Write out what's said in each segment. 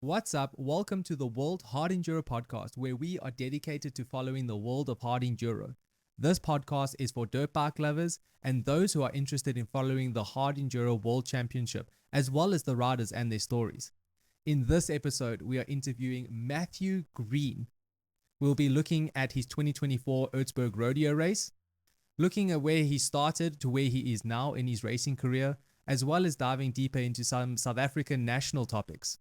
What's up? Welcome to the World Hard Enduro Podcast, where we are dedicated to following the world of hard enduro. This podcast is for dirt bike lovers and those who are interested in following the Hard Enduro World Championship, as well as the riders and their stories. In this episode, we are interviewing Matthew Green. We'll be looking at his 2024 Erzbergrodeo race, looking at where he started to where he is now in his racing career, as well as diving deeper into some South African national topics.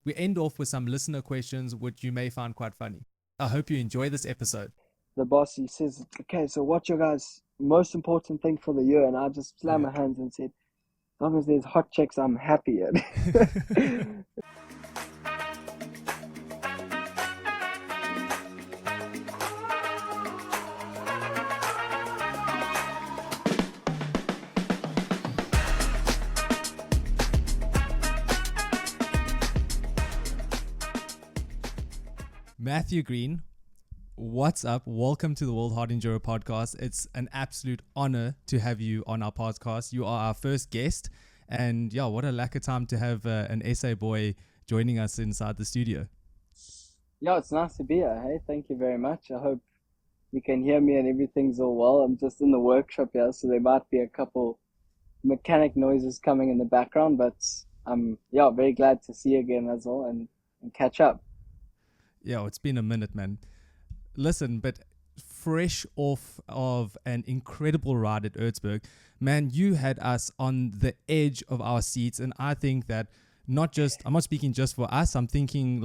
We end off with some listener questions, which you may find quite funny. I hope you enjoy this episode. The boss, he says, okay, so what's your guys' most important thing for the year? And I just slammed my hands and said, as long as there's hot chicks, I'm happy. Matthew Green, what's up? Welcome to the World Hard Enduro Podcast. It's an absolute honor to have you on our podcast. You are our first guest, and yeah, what a lack of time to have an SA boy joining us inside the studio. Yeah, it's nice to be here. Hey, thank you very much. I hope you can hear me and everything's all well. I'm just in the workshop here, so there might be a couple mechanic noises coming in the background, but I'm very glad to see you again as well and catch up. Yeah, it's been a minute, man. Listen, but fresh off of an incredible ride at Erzberg, man, you had us on the edge of our seats. And I think that I'm not speaking just for us. I'm speaking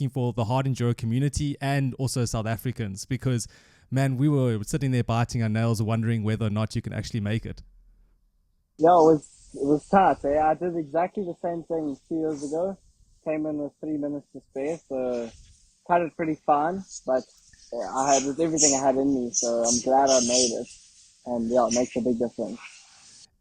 for the hard enduro community and also South Africans, because, man, we were sitting there biting our nails, wondering whether or not you can actually make it. Yeah, it was tough. I did exactly the same thing 2 years ago. Came in with 3 minutes to spare, so cut it pretty fine, but it was everything I had in me, so I'm glad I made it, and it makes a big difference.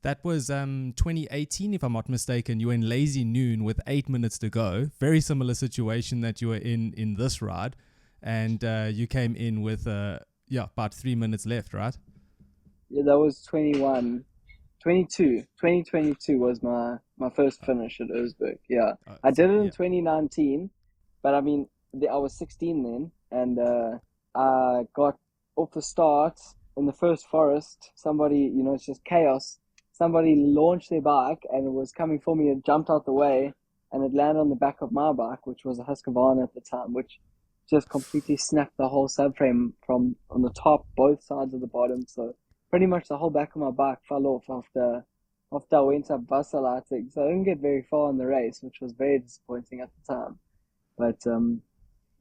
That was 2018, if I'm not mistaken. You were in Lazy Noon with 8 minutes to go. Very similar situation that you were in this ride, and you came in with about 3 minutes left, right? Yeah, that was 2022 was my first finish at Erzberg. Yeah, I did it in 2019, but I mean, I was 16 then, and I got off the start in the first forest. Somebody, it's just chaos. Somebody launched their bike and it was coming for me. It jumped out the way and it landed on the back of my bike, which was a Husqvarna at the time, which just completely snapped the whole subframe from on the top, both sides of the bottom. So pretty much the whole back of my bike fell off after I went up vacillating. So I didn't get very far in the race, which was very disappointing at the time. But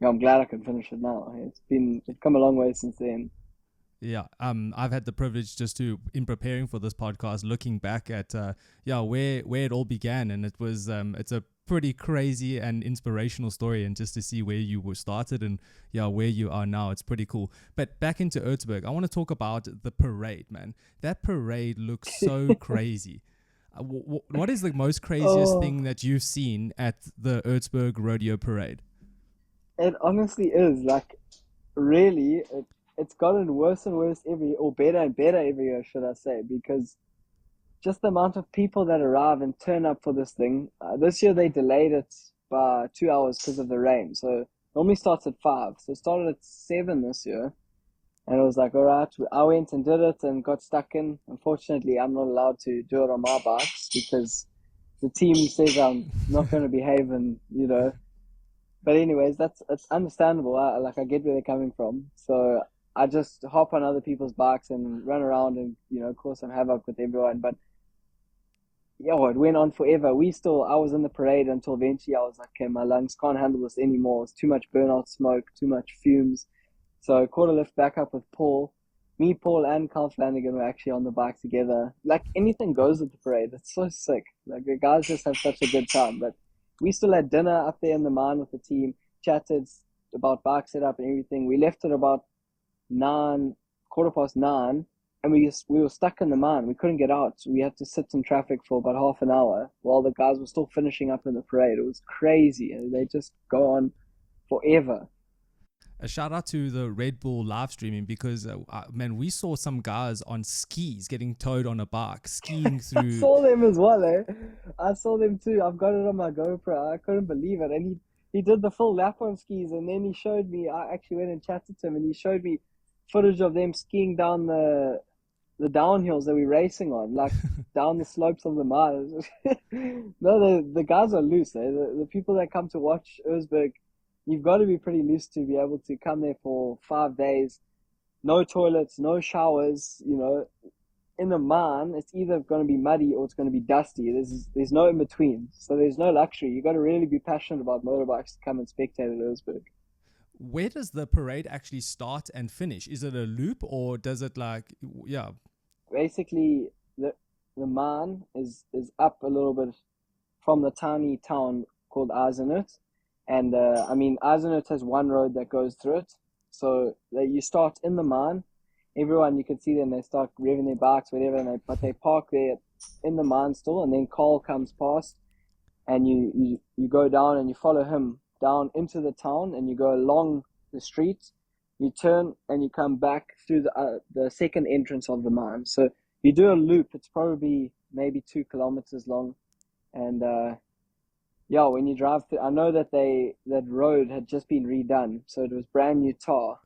I'm glad I can finish it now. It's come a long way since then. Yeah, I've had the privilege in preparing for this podcast, looking back at where it all began, and it was it's a pretty crazy and inspirational story, and just to see where you were started and where you are now, it's pretty cool. But back into Erzberg, I want to talk about the parade, man. That parade looks so crazy. What is the most craziest thing that you've seen at the Erzbergrodeo parade? It honestly is, like, really, it's gotten worse and worse better and better every year, should I say, because just the amount of people that arrive and turn up for this thing. This year they delayed it by 2 hours because of the rain. So normally starts at 5. So it started at 7 this year. And it was like, all right, I went and did it and got stuck in. Unfortunately, I'm not allowed to do it on my bikes because the team says I'm not going to behave and, But anyways, it's understandable. I get where they're coming from. So I just hop on other people's bikes and run around and, cause some havoc with everyone. But it went on forever. I was in the parade until eventually I was like, okay, my lungs can't handle this anymore. It's too much burnout smoke, too much fumes. So I caught a lift back up with Paul. Me, Paul, and Carl Flanagan were actually on the bike together. Like, anything goes at the parade. It's so sick. Like, the guys just have such a good time. But we still had dinner up there in the mine with the team, chatted about bike setup and everything. We left at about 9:15, and we were stuck in the mine. We couldn't get out. So we had to sit in traffic for about half an hour while the guys were still finishing up in the parade. It was crazy. They just go on forever. a shout out to the Red Bull live streaming because, man, we saw some guys on skis getting towed on a bike, skiing I through. saw them as well, eh? I saw them too. I've got it on my GoPro. I couldn't believe it. And he did the full lap on skis, and then he showed me. I actually went and chatted to him, and he showed me footage of them skiing down the downhills that we're racing on, like down the slopes of the miles. No, the guys are loose. Eh? The people that come to watch Erzberg, you've got to be pretty loose to be able to come there for 5 days. No toilets, no showers, in the mine, it's either going to be muddy or it's going to be dusty. There's no in between. So there's no luxury. You've got to really be passionate about motorbikes to come and spectate at Erzberg. Where does the parade actually start and finish? Is it a loop or does it Basically, the mine is up a little bit from the tiny town called Eisenhut. And Eisenhut has one road that goes through it. So you start in the mine. Everyone, you can see them, they start revving their bikes, whatever, but they park there in the mine still, and then Carl comes past, and you go down and you follow him down into the town, and you go along the street, you turn, and you come back through the second entrance of the mine. So you do a loop. It's probably maybe 2 kilometers long, and when you drive through, I know that that road had just been redone, so it was brand new tar.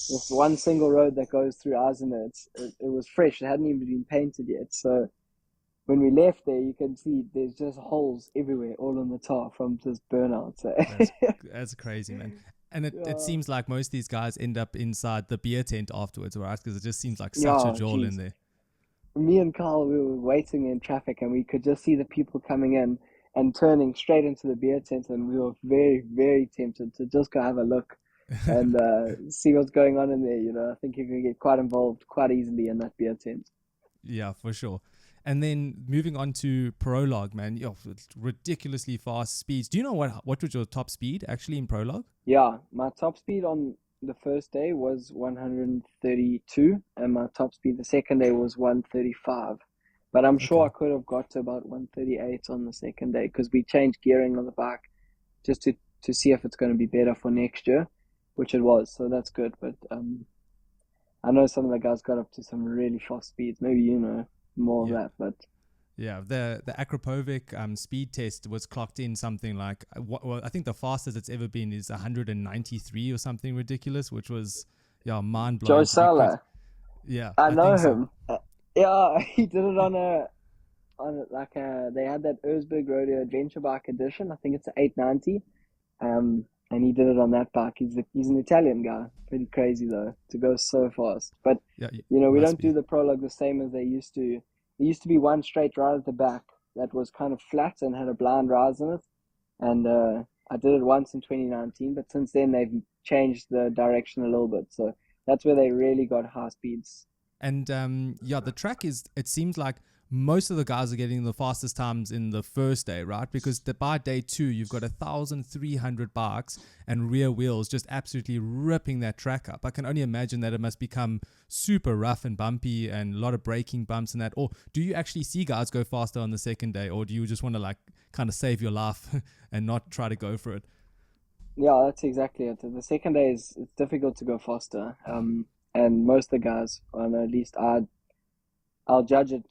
With one single road that goes through Eisenhut. It was fresh. It hadn't even been painted yet. So when we left there, you can see there's just holes everywhere, all on the tar from just burnout. So. That's crazy, man. And it seems like most of these guys end up inside the beer tent afterwards, right? Because it just seems like such a jolt in there. Me and Carl, we were waiting in traffic, and we could just see the people coming in and turning straight into the beer tent, and we were very, very tempted to just go have a look. And see what's going on in there. I think you can get quite involved quite easily in that beer tent. Yeah, for sure. And then moving on to prologue, man, ridiculously fast speeds. Do you know what was your top speed actually in prologue? Yeah, my top speed on the first day was 132, and my top speed the second day was 135. But I'm sure I could have got to about 138 on the second day because we changed gearing on the bike just to see if it's going to be better for next year. Which it was, so that's good. But I know some of the guys got up to some really fast speeds. Maybe more of that. But yeah, the Akrapovic speed test was clocked in something like I think the fastest it's ever been is 193 or something ridiculous, which was mind blowing. Joe Sala. Yeah, I know him. So. Yeah, he did it on they had that Erzbergrodeo adventure bike edition. I think it's an 890. And he did it on that bike. He's an Italian guy. Pretty crazy though to go so fast. But we don't do the prologue the same as they used to. There used to be one straight right at the back that was kind of flat and had a blind rise in it. And I did it once in 2019, but since then they've changed the direction a little bit. So that's where they really got high speeds. And the track it seems like most of the guys are getting the fastest times in the first day, right? Because by day 2, you've got 1,300 bikes and rear wheels just absolutely ripping that track up. I can only imagine that it must become super rough and bumpy and a lot of braking bumps and that. Or do you actually see guys go faster on the second day, or do you just want to kind of save your life and not try to go for it? Yeah, that's exactly it. The second day it's difficult to go faster. And most of the guys, at least I'll judge it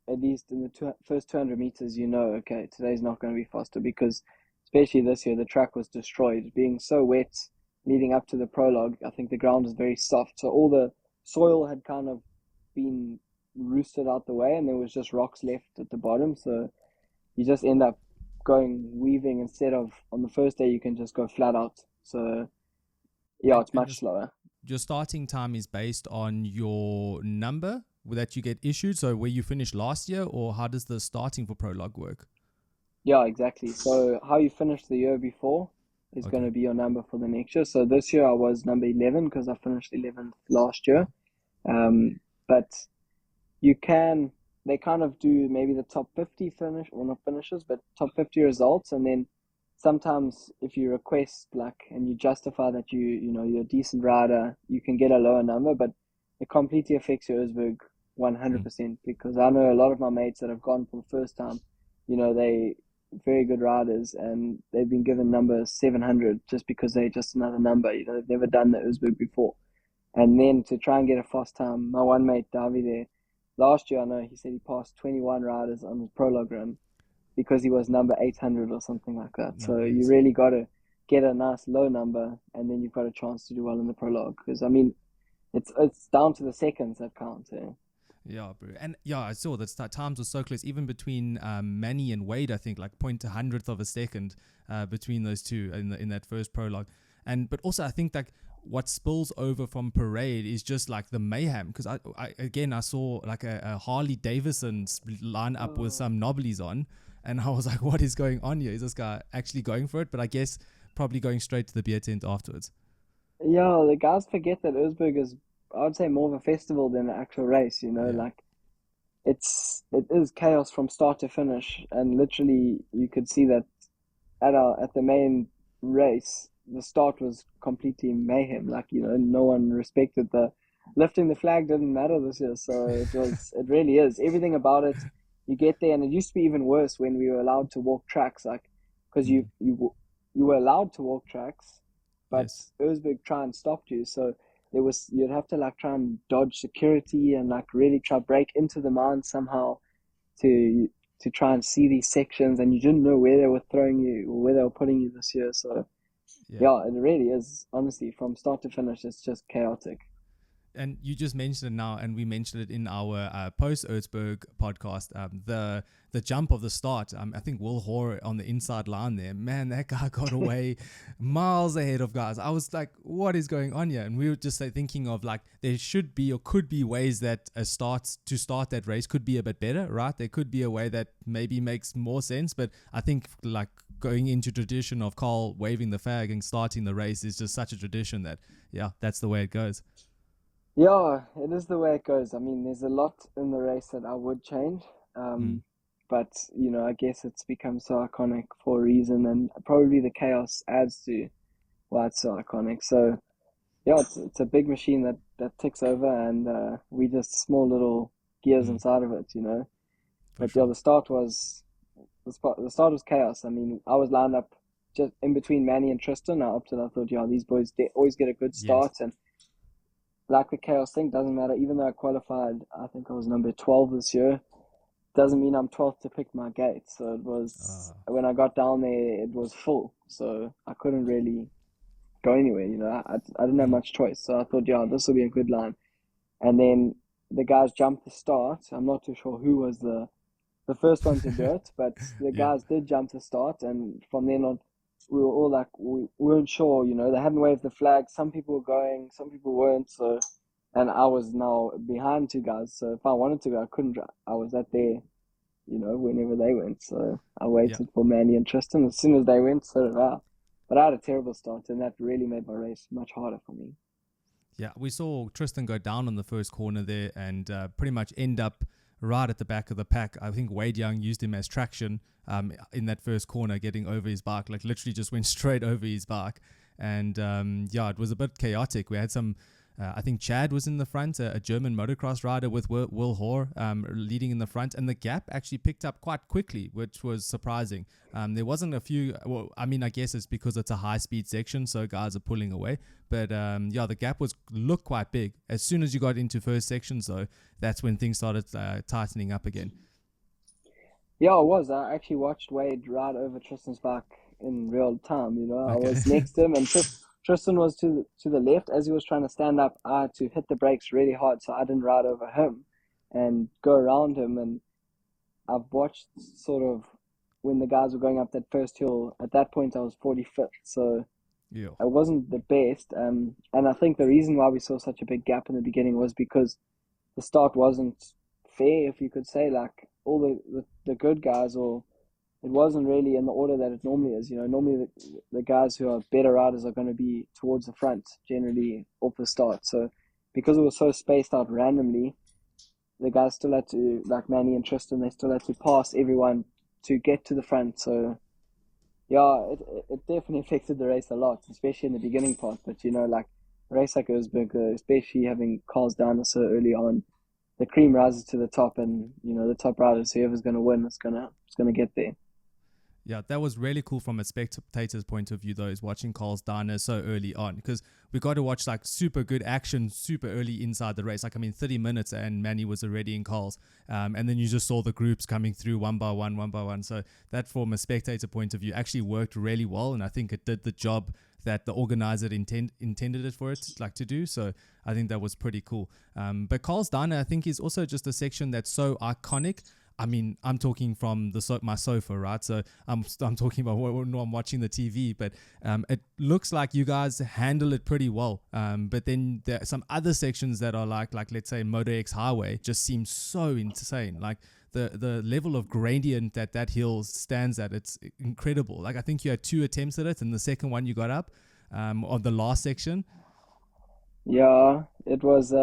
at least in the first 200 meters, okay, today's not going to be faster because especially this year, the track was destroyed. Being so wet leading up to the prologue, I think the ground was very soft. So all the soil had kind of been roosted out the way and there was just rocks left at the bottom. So you just end up going weaving instead of on the first day, you can just go flat out. So yeah, it's much slower. Your starting time is based on your number that you get issued, so where you finished last year, or how does the starting for prologue work? Yeah, exactly. So how you finished the year before is going to be your number for the next year. So this year I was number 11 because I finished 11th last year. But they kind of do maybe the top 50 finish, or not finishes, but top 50 results. And then sometimes if you request and you justify that you're a decent rider, you can get a lower number, but it completely affects your Erzberg 100% because I know a lot of my mates that have gone for the first time, they very good riders, and they've been given number 700 just because they're just another number. You know, they've never done the Erzberg before. And then to try and get a fast time, my one mate, Davide, last year, I know he said he passed 21 riders on his prologue run because he was number 800 or something like that. So you really got to get a nice low number, and then you've got a chance to do well in the prologue. Because, I mean, it's down to the seconds that count. Eh? Yeah, bro. And yeah, I saw that times were so close, even between Manny and Wade, I think, like 0.100th of a second between those two in that first prologue. But also, I think like what spills over from parade is just like the mayhem. Because I saw like a Harley Davidson line up with some knobblies on, and I was like, what is going on here? Is this guy actually going for it? But I guess probably going straight to the beer tent afterwards. Yeah, the guys forget that Erzberg is, I would say, more of a festival than an actual race. You know, like it is chaos from start to finish, and literally you could see that at the main race, the start was completely mayhem. Like, you know, no one respected lifting the flag didn't matter this year. So it really is everything about it. You get there, and it used to be even worse when we were allowed to walk tracks, like, because you were allowed to walk tracks, but Erzberg try and stopped you. So you'd have to like try and dodge security and like really try break into the mine somehow to try and see these sections, and you didn't know where they were throwing you or where they were putting you this year. So yeah, it really is, honestly, from start to finish, it's just chaotic. And you just mentioned it now, and we mentioned it in our post Erzberg podcast. The jump of the start. I think Will Hoare on the inside line there. Man, that guy got away miles ahead of guys. I was like, what is going on here? And we were just thinking of like there should be or could be ways that to start that race could be a bit better, right? There could be a way that maybe makes more sense. But I think like going into tradition of Carl waving the flag and starting the race is just such a tradition that that's the way it goes. Yeah, it is the way it goes. I mean, there's a lot in the race that I would change. But, you know, I guess it's become so iconic for a reason, and probably the chaos adds to why it's so iconic. So, yeah, it's a big machine that ticks over, and we just small little gears inside of it, you know. But yeah, the start was chaos. I mean, I was lined up just in between Manny and Tristan. I thought, these boys, they always get a good start, and like the chaos thing, doesn't matter. Even though I qualified, I think I was number 12 this year, doesn't mean I'm 12th to pick my gate. So it was, when I got down there, it was full. So I couldn't really go anywhere, you know. I didn't have much choice. So I thought, this will be a good line. And then the guys jumped the start. I'm not too sure who was the first one to do it, but the guys did jump the start. And from then on, we were all like, we weren't sure, you know, they hadn't waved the flag. Some people were going, some people weren't. So, and I was now behind two guys. So if I wanted to go, I couldn't. I was at there, you know, whenever they went. So I waited for Manny and Tristan. As soon as they went, so did I. But I had a terrible start, and that really made my race much harder for me. Yeah, we saw Tristan go down on the first corner there and pretty much end up right at the back of the pack. I think Wade Young used him as traction in that first corner, getting over his bike, like literally just went straight over his bike. And it was a bit chaotic. We had some, I think Chad was in the front, a German motocross rider with Will Hoare leading in the front. And the gap actually picked up quite quickly, which was surprising. There wasn't a few, well, I mean, I guess it's because it's a high-speed section, so guys are pulling away. But the gap looked quite big. As soon as you got into first sections, though, that's when things started tightening up again. Yeah, it was. I actually watched Wade ride over Tristan's bike in real time. You know, I was next to him, and Tristan was to the left. As he was trying to stand up, I had to hit the brakes really hard so I didn't ride over him and go around him. And I've watched sort of when the guys were going up that first hill. At that point, I was 45th, so it wasn't the best. And I think the reason why we saw such a big gap in the beginning was because the start wasn't fair, if you could say. Like all the good guys, or it wasn't really in the order that it normally is. You know, normally the guys who are better riders are going to be towards the front, generally off the start. So because it was so spaced out randomly, the guys still had to, like Manny and Tristan, they still had to pass everyone to get to the front. So it definitely affected the race a lot, especially in the beginning part. But you know, like a race like Erzberg, especially having cars down so early on, the cream rises to the top, and you know the top riders, whoever's going to win, is going to get there. Yeah, that was really cool from a spectator's point of view, though, is watching Carl's Diner so early on, because we got to watch like super good action super early inside the race. Like, I mean, 30 minutes and Manny was already in Carl's. And then you just saw the groups coming through one by one, one by one. So that, from a spectator point of view, actually worked really well. And I think it did the job that the organizer intended it for it to do. So I think that was pretty cool. But Carl's Diner, I think, is also just a section that's so iconic. I mean, I'm talking from my sofa, right? So I'm talking about when I'm watching the TV, but it looks like you guys handle it pretty well. But then there are some other sections that are like let's say Moto X Highway just seems so insane. Like the level of gradient that hill stands at, it's incredible. Like, I think you had 2 attempts at it, and the second one you got up on the last section. Yeah, it was.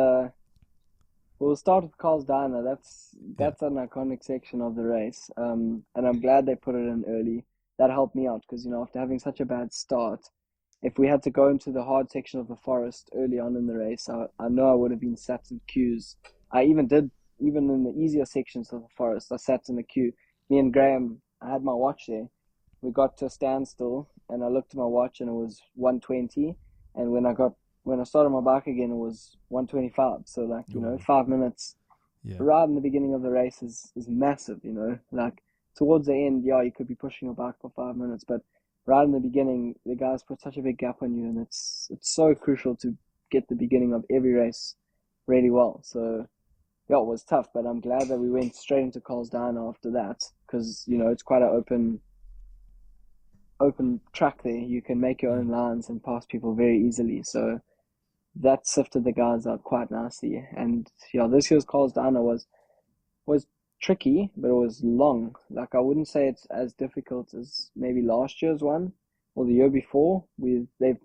We'll start with Carl's Diner. That's an iconic section of the race. And I'm glad they put it in early. That helped me out because, after having such a bad start, if we had to go into the hard section of the forest early on in the race, I know I would have been sat in queues. I even in the easier sections of the forest, I sat in the queue. Me and Graham, I had my watch there. We got to a standstill and I looked at my watch and it was 1:20. And when I started my bike again, it was 1:25. So 5 minutes right in the beginning of the race is massive, like towards the end, you could be pushing your bike for 5 minutes, but right in the beginning, the guys put such a big gap on you, and it's so crucial to get the beginning of every race really well. So yeah, it was tough, but I'm glad that we went straight into Carl's Diner after that, because it's quite an open track there. You can make your own lines and pass people very easily. So that sifted the guys out quite nicely. And this year's Carl's Diner was tricky, but it was long. Like, I wouldn't say it's as difficult as maybe last year's one or the year before. They've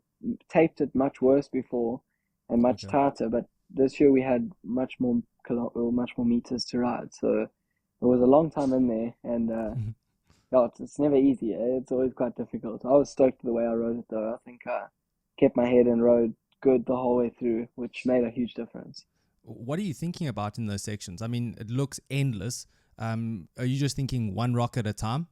taped it much worse before and much tighter, but this year we had much more meters to ride. So it was a long time in there, and it's never easy. It's always quite difficult. I was stoked with the way I rode it, though. I think I kept my head and rode good the whole way through, which made a huge difference. What are you thinking about in those sections? I mean, it looks endless. Are you just thinking one rock at a time?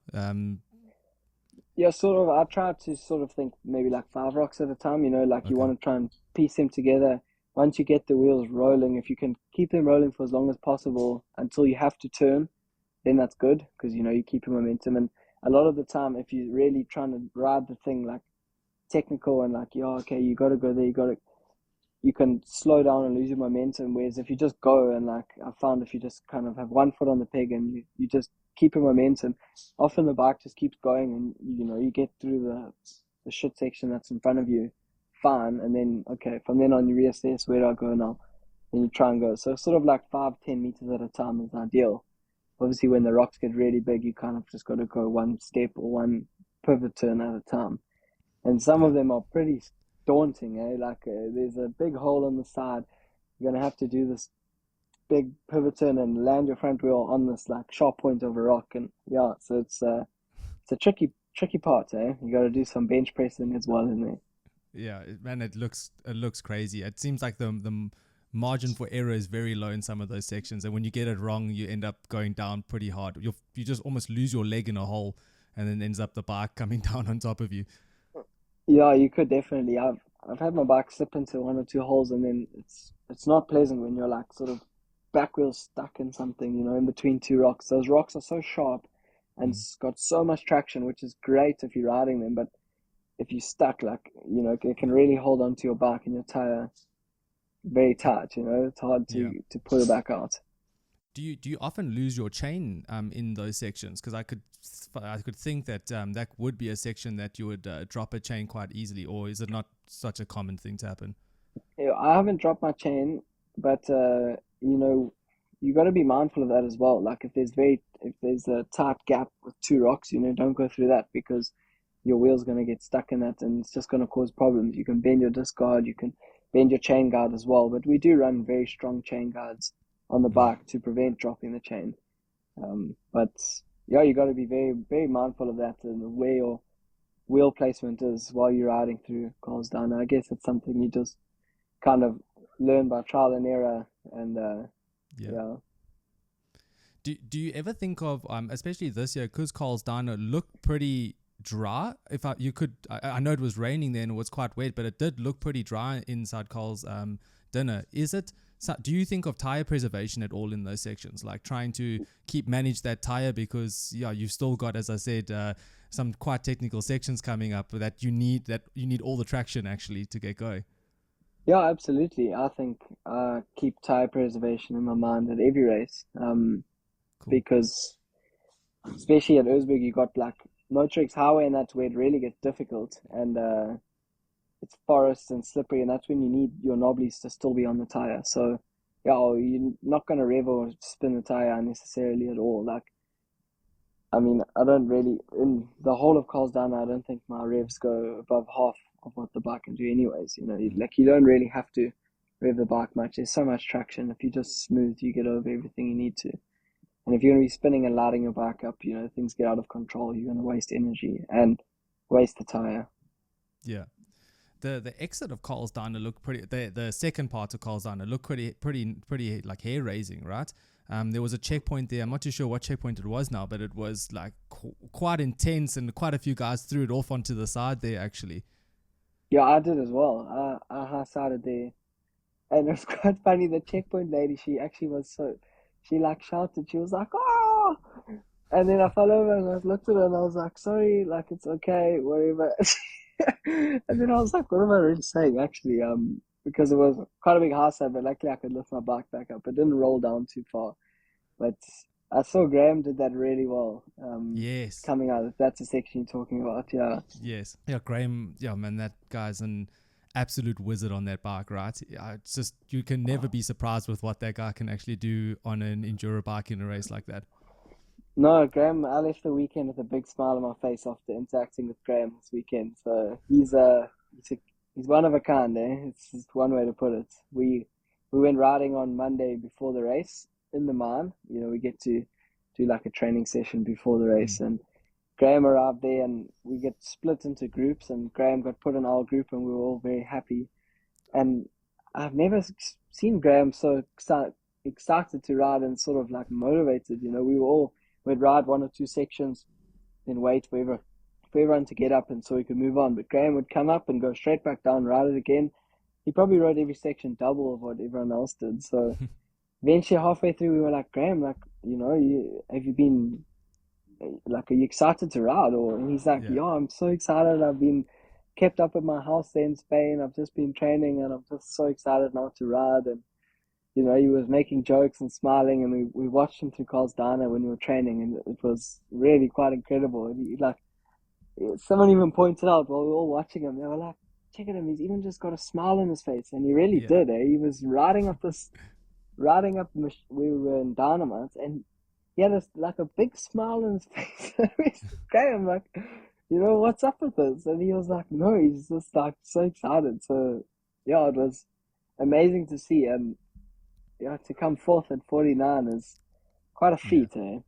Yeah, sort of. I tried to sort of think maybe like 5 rocks at a time, you want to try and piece them together. Once you get the wheels rolling, if you can keep them rolling for as long as possible until you have to turn, then that's good, because, you keep your momentum. And a lot of the time, if you're really trying to ride the thing like technical and like, you got to go there, you can slow down and lose your momentum. Whereas if you just go and I found if you just kind of have one foot on the peg and you just keep your momentum, often the bike just keeps going and, you get through the shit section that's in front of you fine. And then, from then on you reassess, where do I go now? And you try and go. So sort of like 5-10 meters at a time is ideal. Obviously, when the rocks get really big, you kind of just got to go one step or one pivot turn at a time. And some of them are pretty daunting, there's a big hole on the side. You're going to have to do this big pivot turn and land your front wheel on this like sharp point of a rock. And so it's a tricky part, You got to do some bench pressing as well in there. Yeah, man, it looks crazy. It seems like the margin for error is very low in some of those sections, and when you get it wrong, you end up going down pretty hard. You just almost lose your leg in a hole, and then ends up the bike coming down on top of you. Yeah, you could definitely. I've had my bike slip into 1 or 2 holes, and then it's not pleasant when you're like sort of back wheel stuck in something, in between 2 rocks. Those rocks are so sharp and it's got so much traction, which is great if you're riding them, but if you're stuck, it can really hold onto your bike and your tire very tight. It's hard to pull it back out. Do you often lose your chain in those sections? Because I could think that that would be a section that you would drop a chain quite easily, or is it not such a common thing to happen? Yeah, I haven't dropped my chain, but you got to be mindful of that as well. Like if there's a tight gap with 2 rocks, don't go through that, because your wheel's going to get stuck in that and it's just going to cause problems. You can bend your disc guard, you can bend your chain guard as well, but we do run very strong chain guards on the bike to prevent dropping the chain. But you got to be very, very mindful of that and where your wheel placement is while you're riding through Carl's Diner. I guess it's something you just kind of learn by trial and error, and Do you ever think of especially this year, because Carl's Diner looked pretty dry? I know it was raining then, it was quite wet, but it did look pretty dry inside Carl's dinner. Do you think of tire preservation at all in those sections, like trying to manage that tire, because you've still got, as I said, some quite technical sections coming up that you need all the traction actually to get going? Yeah, absolutely. I think keep tire preservation in my mind at every race. Cool. Because especially at Erzberg, you got like Motrix Highway, and that's where it really gets difficult. And it's forest and slippery, and that's when you need your knobblies to still be on the tire. So, you're not going to rev or spin the tire unnecessarily at all. Like, I mean, I don't really, in the whole of Carl's Diner, I don't think my revs go above half of what the bike can do anyways. You don't really have to rev the bike much. There's so much traction. If you just smooth, you get over everything you need to. And if you're going to be spinning and lighting your bike up, things get out of control. You're going to waste energy and waste the tire. Yeah. The exit of Carl's Diner looked pretty. The second part of Carl's Diner looked pretty like hair raising, right? There was a checkpoint there. I'm not too sure what checkpoint it was now, but it was like quite intense, and quite a few guys threw it off onto the side there actually. Yeah, I did as well. I high-sided there, and it was quite funny. The checkpoint lady, she actually was she like shouted. She was like, "Oh!" And then I fell over and I looked at her and I was like, "Sorry, like it's okay, whatever." And then I was like, what am I really saying actually? Because it was quite a big high side, but luckily I could lift my bike back up. It didn't roll down too far. But I saw Graham did that really well. Yes. Coming out, that's the section you're talking about, yeah. Yes. Yeah, Graham, man, that guy's an absolute wizard on that bike, right? It's just, you can never be surprised with what that guy can actually do on an enduro bike in a race like that. No, Graham, I left the weekend with a big smile on my face after interacting with Graham this weekend. So he's one of a kind, eh? It's just one way to put it. We went riding on Monday before the race in the mine. We get to do like a training session before the race, and Graham arrived there, and we get split into groups, and Graham got put in our group, and we were all very happy. And I've never seen Graham so excited to ride and sort of like motivated. We'd ride one or two sections, then wait for everyone to get up and so we could move on. But Graham would come up and go straight back down, ride it again. He probably rode every section double of what everyone else did. So eventually halfway through, we were like, Graham, like, are you excited to ride? And he's like, yeah, I'm so excited. I've been kept up at my house there in Spain. I've just been training and I'm just so excited now to ride. And he was making jokes and smiling, and we watched him through Carl's Diner when we were training, and it was really quite incredible. And someone even pointed out while we were all watching him, they were like, check at him, he's even just got a smile on his face, and he really did. He was riding up, we were in Dynamite, and he had a big smile on his face. Graham, like, what's up with this? And he was like, no, he's just like so excited. So yeah, it was amazing to see, and to come fourth at 49 is quite a feat, eh?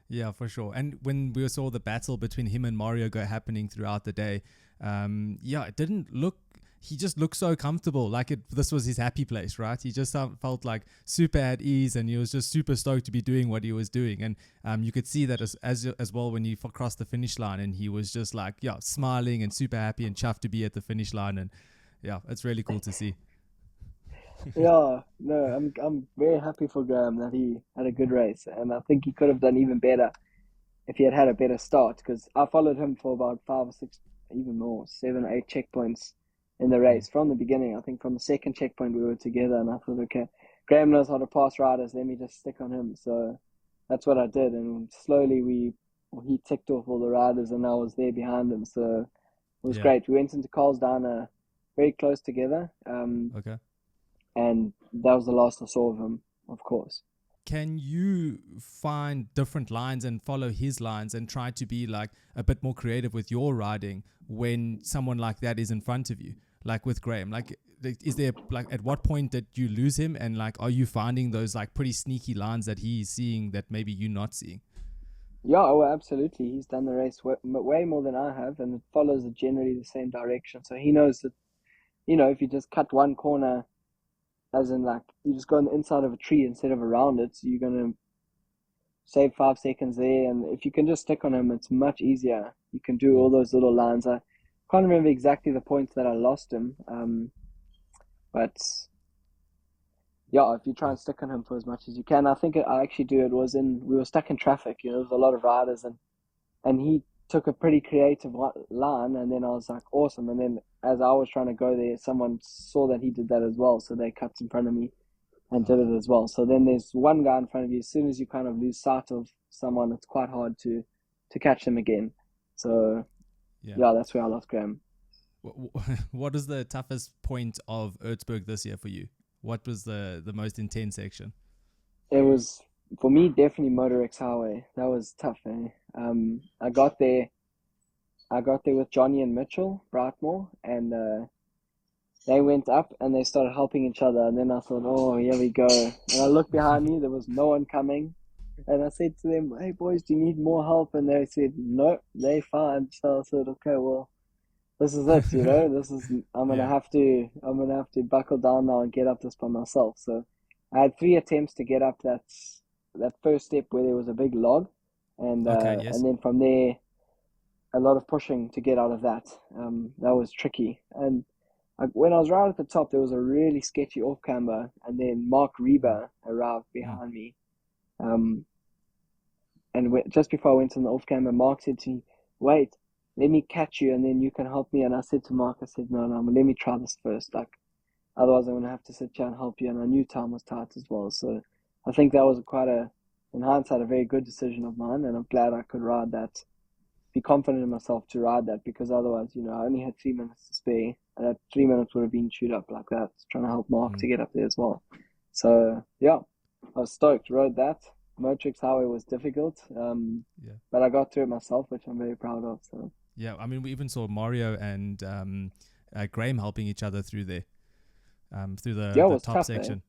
Yeah, for sure. And when we saw the battle between him and Mario happening throughout the day, it didn't look, he just looked so comfortable. Like this was his happy place, right? He just felt like super at ease, and he was just super stoked to be doing what he was doing. And you could see that as well when he crossed the finish line, and he was just like, smiling and super happy and chuffed to be at the finish line. And it's really cool to see. Yeah, no, I'm very happy for Graham that he had a good race, and I think he could have done even better if he had a better start, because I followed him for about 5 or 6, even more, 7 or 8 checkpoints in the race from the beginning. I think from the second checkpoint we were together, and I thought, okay, Graham knows how to pass riders, let me just stick on him. So that's what I did, and slowly he ticked off all the riders, and I was there behind him, so it was great. We went into Carl's Diner very close together. Okay. And that was the last I saw of him, of course. Can you find different lines and follow his lines and try to be like a bit more creative with your riding when someone like that is in front of you? Like with Graham, like, is there, like, at what point did you lose him? And like, are you finding those like pretty sneaky lines that he's seeing that maybe you're not seeing? Yeah, well, absolutely. He's done the race way more than I have, and it follows generally the same direction. So he knows that, if you just cut one corner, as in like you just go on the inside of a tree instead of around it, so you're going to save 5 seconds there, and if you can just stick on him, it's much easier. You can do all those little lines. I can't remember exactly the points that I lost him, but yeah, if you try and stick on him for as much as you can. I think I actually do. It was we were stuck in traffic. There was a lot of riders, and he took a pretty creative line, and then I was like, awesome. And then as I was trying to go there, someone saw that he did that as well, so they cut in front of me and did it as well. So then there's one guy in front of you. As soon as you kind of lose sight of someone, it's quite hard to catch them again. So yeah, that's where I lost Graham. What is the toughest point of Erzberg this year for you? What was the most intense section? It was, for me, definitely Motor X Highway. That was tough, eh? I got there with Johnny and Mitchell Brightmore, and they went up and they started helping each other. And then I thought, oh, here we go. And I looked behind me, there was no one coming. And I said to them, hey, boys, do you need more help? And they said, no, they're fine. So I said, okay, well, this is it, I'm gonna have to buckle down now and get up this by myself. So I had 3 attempts to get up that first step where there was a big log, and and then from there a lot of pushing to get out of that. That was tricky. And when I was right at the top, there was a really sketchy off camber, and then Mark Reba arrived behind me. And just before I went on the off camber, Mark said to me, wait, let me catch you and then you can help me. And I said to Mark, I said, no, let me try this first. Like, otherwise I'm going to have to sit here and help you. And I knew time was tight as well. So I think that was in hindsight, a very good decision of mine. And I'm glad I could ride that, be confident in myself to ride that, because otherwise, I only had 3 minutes to spare. And that 3 minutes would have been chewed up like that, trying to help Mark to get up there as well. So yeah, I was stoked, rode that. Motrix Highway was difficult, but I got through it myself, which I'm very proud of. So. Yeah, I mean, we even saw Mario and Graham helping each other through there, through the top tough, section.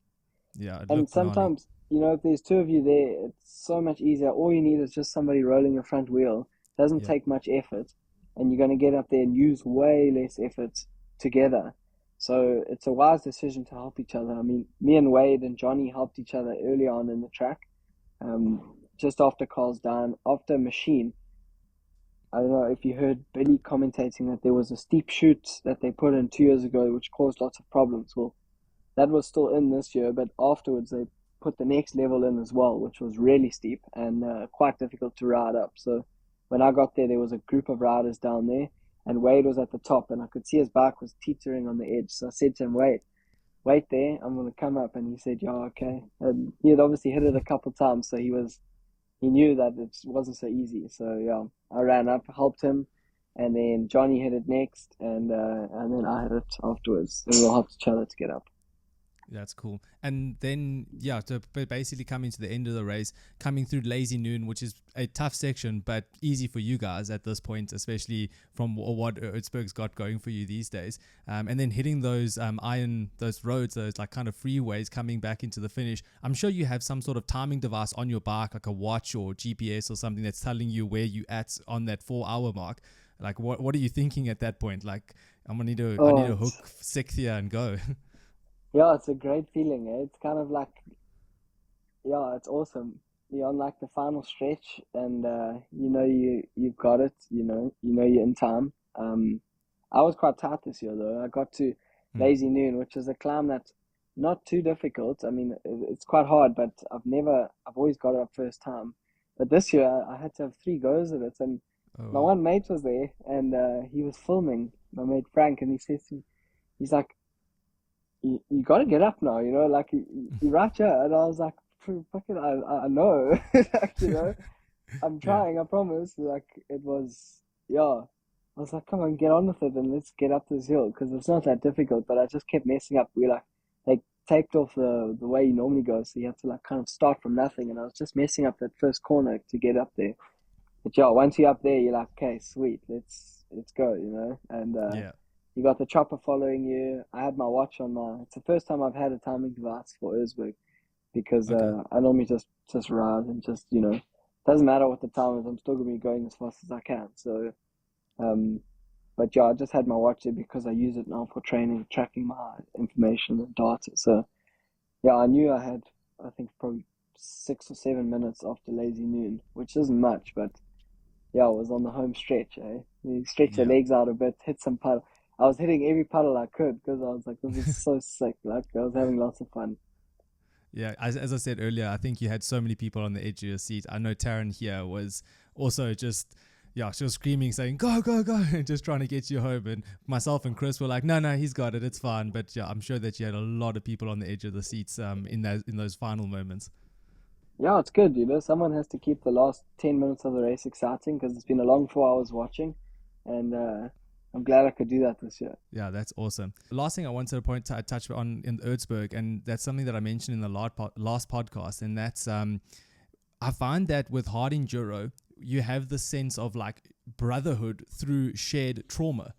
Yeah, and sometimes, if there's 2 of you there, it's so much easier. All you need is just somebody rolling your front wheel. It doesn't take much effort, and you're going to get up there and use way less effort together. So it's a wise decision to help each other. I mean, me and Wade and Johnny helped each other early on in the track, just after Carl's down, after Machine. I don't know if you heard Billy commentating that there was a steep chute that they put in 2 years ago, which caused lots of problems. Well, that was still in this year, but afterwards they put the next level in as well, which was really steep and quite difficult to ride up. So when I got there was a group of riders down there, and Wade was at the top, and I could see his bike was teetering on the edge. So I said to him, wait there, I'm going to come up. And he said, yeah, okay. And he had obviously hit it a couple times, so he knew that it wasn't so easy. So yeah, I ran up, helped him, and then Johnny hit it next, and then I hit it afterwards. And we all helped each other to get up. That's cool. And then, to basically coming to the end of the race, coming through Lazy Noon, which is a tough section, but easy for you guys at this point, especially from what Erzberg's got going for you these days. And then hitting those those roads, those like kind of freeways coming back into the finish. I'm sure you have some sort of timing device on your bike, like a watch or GPS or something that's telling you where you at on that 4-hour mark. Like, what are you thinking at that point? Like, I need to hook 6th here and go. Yeah, it's a great feeling. Eh? It's kind of like, it's awesome. You're on like the final stretch, and you've got it. You're in time. I was quite tight this year though. I got to Lazy Noon, which is a climb that's not too difficult. I mean, it's quite hard, but I've always got it up first time. But this year I had to have 3 goes at it, and my one mate was there, and he was filming. My mate Frank, and he says to me, he's like, you got to get up now, like you're right here. And I was like, fucking, I know, like, I'm trying, I promise. Like, it was, I was like, come on, get on with it and let's get up this hill, because it's not that difficult. But I just kept messing up. They taped off the way you normally go, so you have to like kind of start from nothing, and I was just messing up that first corner to get up there. But once you're up there, you're like, okay, sweet, let's go, and you got the chopper following you. I had my watch on it's the first time I've had a timing device for Erzberg, because I normally just ride and just, doesn't matter what the time is, I'm still going to be going as fast as I can. So, but I just had my watch there because I use it now for training, tracking my information and data. So, I knew I had, I think, probably 6 or 7 minutes after lazy noon, which isn't much, but yeah, I was on the home stretch. You stretch the Yeah. legs out a bit, hit some puddle. I was hitting every puddle I could because I was like, this is so sick. Like, I was having lots of fun. Yeah, as I said earlier, I think you had so many people on the edge of your seat. I know Taryn here was also just, yeah, she was screaming, saying, go, go, go, and just trying to get you home. And myself and Chris were like, no, he's got it. It's fine. But yeah, I'm sure that you had a lot of people on the edge of the seats in those final moments. Yeah, it's good. Someone has to keep the last 10 minutes of the race exciting because it's been a long 4 hours watching. And I'm glad I could do that this year. Yeah, that's awesome. The last thing I wanted to touch on in Erzberg, and that's something that I mentioned in the last podcast, and that's I find that with hard enduro, you have the sense of like brotherhood through shared trauma.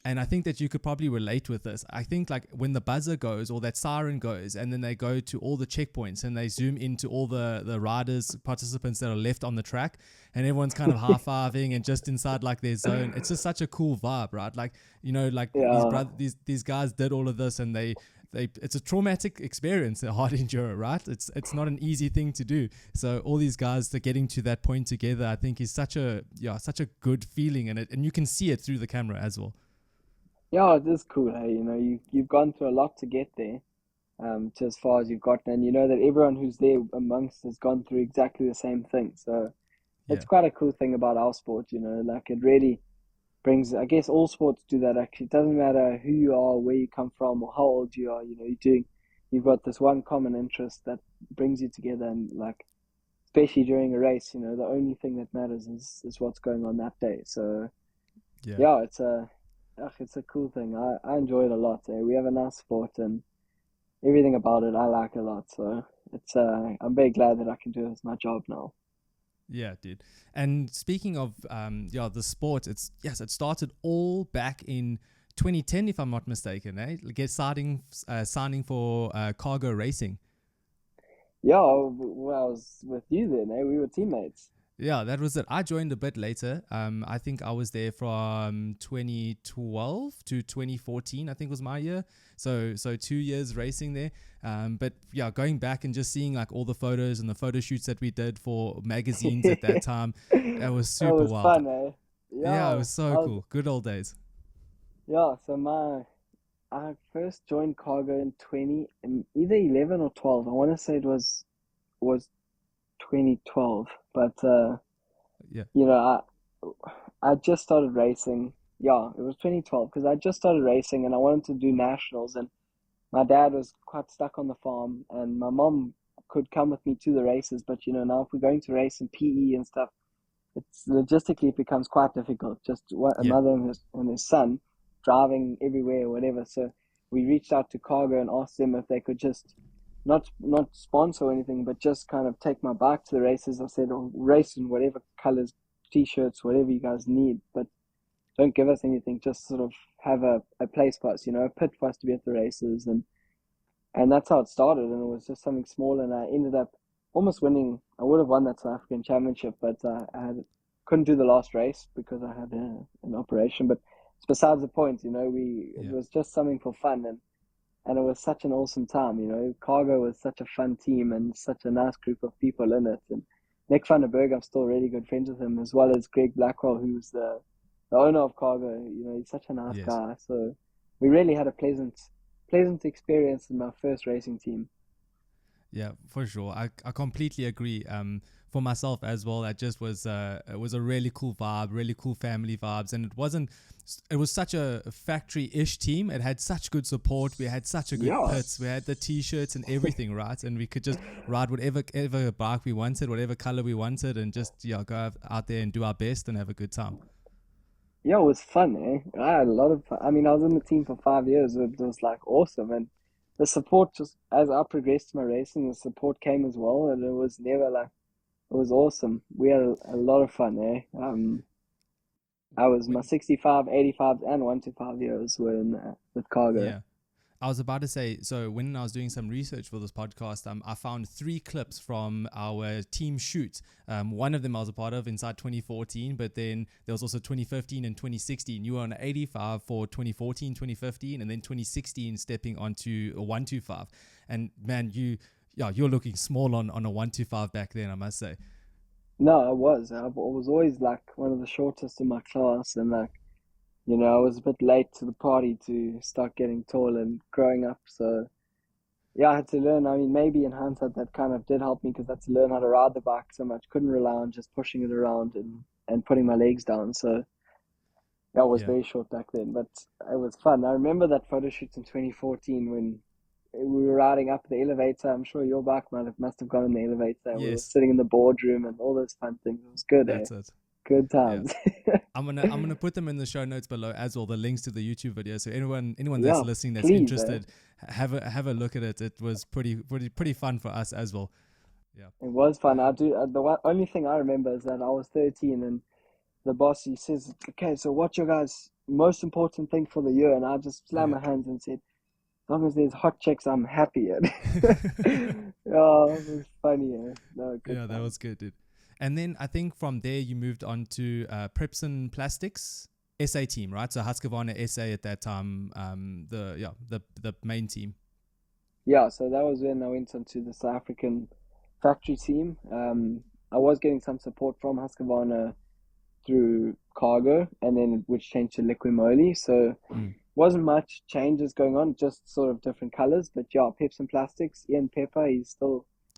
And I think that you could probably relate with this. I think like when the buzzer goes or that siren goes and then they go to all the checkpoints and they zoom into all the riders, participants that are left on the track and everyone's kind of high-fiving and just inside like their zone. It's just such a cool vibe, right? Like, like Yeah. these guys did all of this and they it's a traumatic experience, a hard enduro, right? It's not an easy thing to do. So all these guys that getting to that point together, I think is such a good feeling, and you can see it through the camera as well. Yeah, it is cool. Hey, you've gone through a lot to get there, to as far as you've gotten, and you know that everyone who's there amongst has gone through exactly the same thing. So Yeah. it's quite a cool thing about our sport, like it really brings, I guess all sports do that actually. It doesn't matter who you are, where you come from, or how old you are, you've got this one common interest that brings you together, and like, especially during a race, the only thing that matters is what's going on that day. So yeah, it's a cool thing. I enjoy it a lot. We have a nice sport and everything about it I like a lot. So I'm very glad that I can do it as my job now. Yeah, dude. And speaking of the sport, it started all back in 2010, if I'm not mistaken. Signing for Kargo Racing. Yeah, well, I was with you then. We were teammates. Yeah, that was it. I joined a bit later. I think I was there from 2012 to 2014, I think was my year. So 2 years racing there. But yeah, going back and just seeing like all the photos and the photo shoots that we did for magazines at that time, that was super That was wild. fun, eh? Yeah, it Yeah, was so cool. Good old days. yeah. I first joined Cargo in either 11 or 12. I want to say it was 2012, but Yeah. I just started racing. Yeah, it was 2012 because I just started racing and I wanted to do nationals, and my dad was quite stuck on the farm and my mom could come with me to the races, but now if we're going to race in PE and stuff, it's logistically it becomes quite difficult. Just a Yeah. mother and his son driving everywhere or whatever. So we reached out to Cargo and asked them if they could just not sponsor or anything, but just kind of take my bike to the races. I said, oh, race in whatever colors, t-shirts, whatever you guys need, but don't give us anything. Just sort of have a place for us, a pit for us to be at the races, and that's how it started. And it was just something small, and I ended up almost winning. I would have won that South African Championship, but couldn't do the last race because I had an operation. But it's besides the point. It was just something for fun, and it was such an awesome time. Cargo was such a fun team and such a nice group of people in it. And Nick van der Berg, I'm still really good friends with him, as well as Greg Blackwell, who's the owner of Cargo. He's such a nice guy. So we really had a pleasant experience in my first racing team. Yeah, for sure. I completely agree. For myself as well, that just was it was a really cool vibe, really cool family vibes, and it was such a factory-ish team. It had such good support. We had such a good pits. We had the t-shirts and everything, right? And we could just ride whatever bike we wanted, whatever color we wanted, and just go out there and do our best and have a good time. Yeah, it was fun, eh? I had a lot of fun. I mean, I was in the team for 5 years. It was like awesome, and the support, just as I progressed my racing, the support came as well, and it was never like, it was awesome. We had a lot of fun, eh? I was my 65, 85, and 125 years were in with Cargo. Yeah. I was about to say, so when I was doing some research for this podcast, I found 3 clips from our team shoot. One of them I was a part of inside 2014, but then there was also 2015 and 2016. You were on 85 for 2014, 2015, and then 2016 stepping onto a 125. And man, yeah, you're looking small on a 125 back then, I must say. No, I was. I was always like one of the shortest in my class, and like, you know, I was a bit late to the party to start getting tall and growing up. So yeah, I had to learn. I mean, maybe in hindsight that kind of did help me because I had to learn how to ride the bike so much. Couldn't rely on just pushing it around and putting my legs down. So that was Yeah. very short back then, but it was fun. I remember that photo shoot in 2014 when we were riding up the elevator. I'm sure your bike must have gone in the elevator. We were Yes, sitting in the boardroom and all those fun things. It was good, eh? that's it. Good Yeah. times. I'm gonna put them in the show notes below as well, the links to the YouTube video. So anyone that's Yeah, listening that's please, eh? interested, have a look at it. It was pretty fun for us as well. Yeah. It was fun. I Um, do. Only thing I remember is that I was 13 and the boss, he says, okay, so what's your guys' most important thing for the year? And I just slammed yeah. my hands and said, as long as there's hot chicks, I'm happy. Oh, it was funny. Eh? No, good Yeah, that fun. was good, dude. And then I think from there you moved on to Prepson Plastics SA team, right? So Husqvarna SA at that time, the main team. Yeah, so that was when I went onto the South African factory team. I was getting some support from Husqvarna through Kargo, and then which changed to Liquimoli. So Mm. wasn't much changes going on, just sort of different colors. But yeah, Peps and Plastics, Ian Pepper,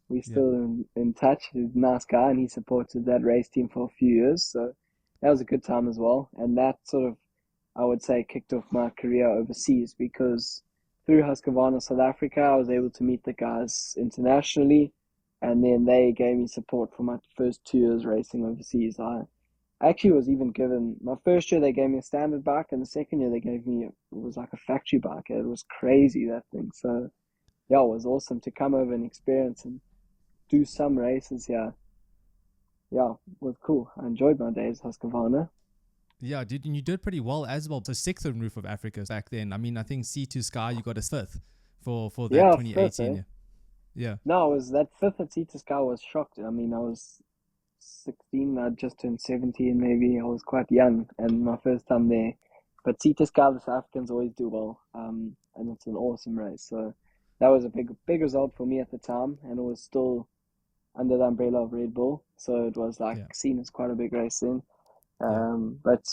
we're Yeah, still in touch. He's a nice guy, and he supported that race team for a few years. So that was a good time as well. And that sort of, I would say, kicked off my career overseas because through Husqvarna South Africa, I was able to meet the guys internationally, and then they gave me support for my first 2 years racing overseas. I actually was even given my first year they gave me a standard bike, and the second year they gave me it was like a factory bike. It was crazy, that thing. So yeah, it was awesome to come over and experience and do some races here. Yeah, it was cool. I enjoyed my days Husqvarna. yeah, dude, and you did pretty well as well. So sixth on Roof of Africa back then. I mean, I think C2 Sky you got a fifth for that Yeah, fifth, 2018 eh? year. Yeah, No, it was that fifth at Tita Sky. Was shocked. I mean, I was 16. I just turned 17. Maybe I was quite young, and my first time there. But Tita Sky, the South Africans always do well. And it's an awesome race. So that was a big result for me at the time, and it was still under the umbrella of Red Bull. So it was like yeah. seen as quite a big race then. Yeah. But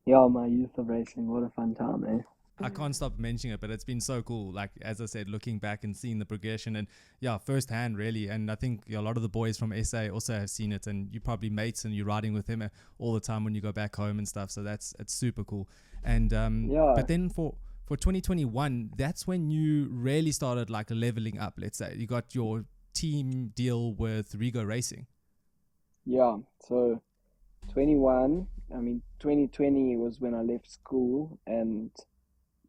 yeah, my youth of racing, what a fun time, eh? I can't stop mentioning it, but it's been so cool. Like, as I said, looking back and seeing the progression and yeah, firsthand really. And I think a lot of the boys from SA also have seen it, and you probably mates and you're riding with him all the time when you go back home and stuff. So it's super cool. And Yeah, but then for 2021, that's when you really started like leveling up. Let's say you got your team deal with Rigo Racing. yeah. So 21, I mean, 2020 was when I left school, and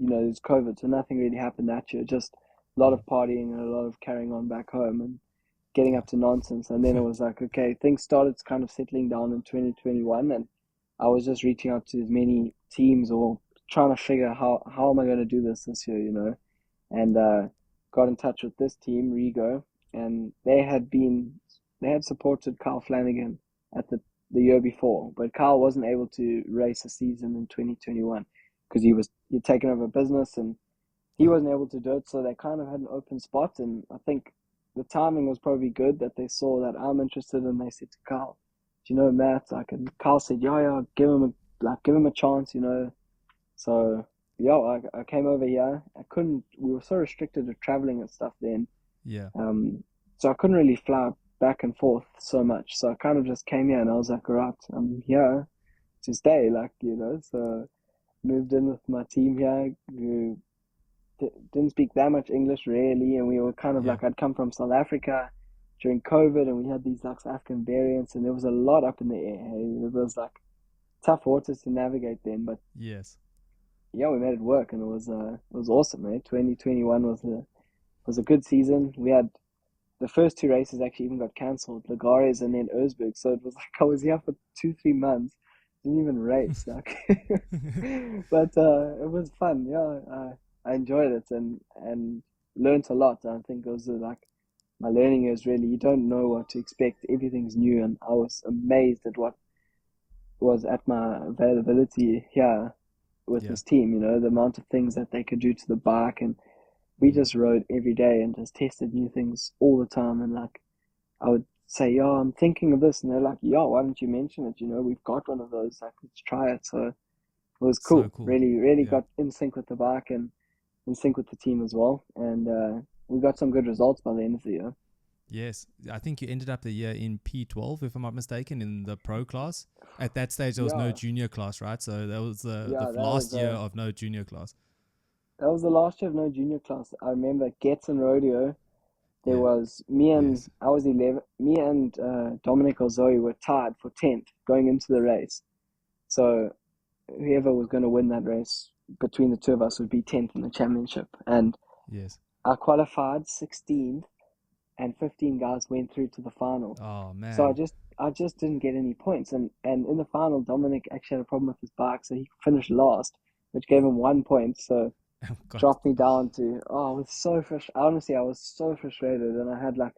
it was COVID, so nothing really happened that year. Just a lot Mm. of partying and a lot of carrying on back home and getting Yeah. up to nonsense. And then it was like, okay, things started kind of settling down in 2021, and I was just reaching out to as many teams or trying to figure how am I going to do this year, and got in touch with this team, Rigo, and they had supported Carl Flanagan at the year before, but Carl wasn't able to race a season in 2021 because he'd taken over business and he Oh, wasn't able to do it. So they kind of had an open spot, and I think the timing was probably good that they saw that I'm interested, and they said to Carl, "Do you know Matt?" Like, and Carl said, "Yeah, give him a chance." So yeah, I came over here. We were so restricted to traveling and stuff then. yeah. So I couldn't really fly back and forth so much. So I kind of just came here and I was like, all right, I'm here to stay, So moved in with my team here who didn't speak that much English really. And we were kind of Yeah. like, I'd come from South Africa during COVID, and we had these like South African variants, and there was a lot up in the air. It was like tough waters to navigate then, but Yes. yeah, we made it work, and it was awesome, man. 2021 was a good season. We had the first two races actually even got cancelled, Lagares and then Erzberg. So it was like I was here for 2-3 months, didn't even race, like. But it was fun. Yeah, I enjoyed it and learned a lot. I think it was like my learning years. Really, you don't know what to expect. Everything's new, and I was amazed at what was at my availability here with Yeah. this team. The amount of things that they could do to the bike, and we just rode every day and just tested new things all the time. And like, I would say, "Yeah, I'm thinking of this," and they're like, "Yeah, why don't you mention it? You know, we've got one of those. Like, let's try it." So it was So cool. cool. Really, really Yeah. got in sync with the bike and in sync with the team as well. And we got some good results by the end of the year. Yes, I think you ended up the year in P12, if I'm not mistaken, in the pro class. At that stage, there was no Yeah, junior class, right? So that was the yeah, last year of no junior class. that was the last year of no junior class. I remember Erzbergrodeo. There Yeah. was me and Yes. I was 11. Me and Dominic or Zoe were tied for 10th going into the race. So whoever was going to win that race between the two of us would be 10th in the championship. And Yes. I qualified 16th, and 15 guys went through to the final. Oh So man. I just didn't get any points. And in the final, Dominic actually had a problem with his bike, so he finished last, which gave him 1 point. So Oh God. dropped me down to, I was so frustrated. Honestly, I was so frustrated, and I had like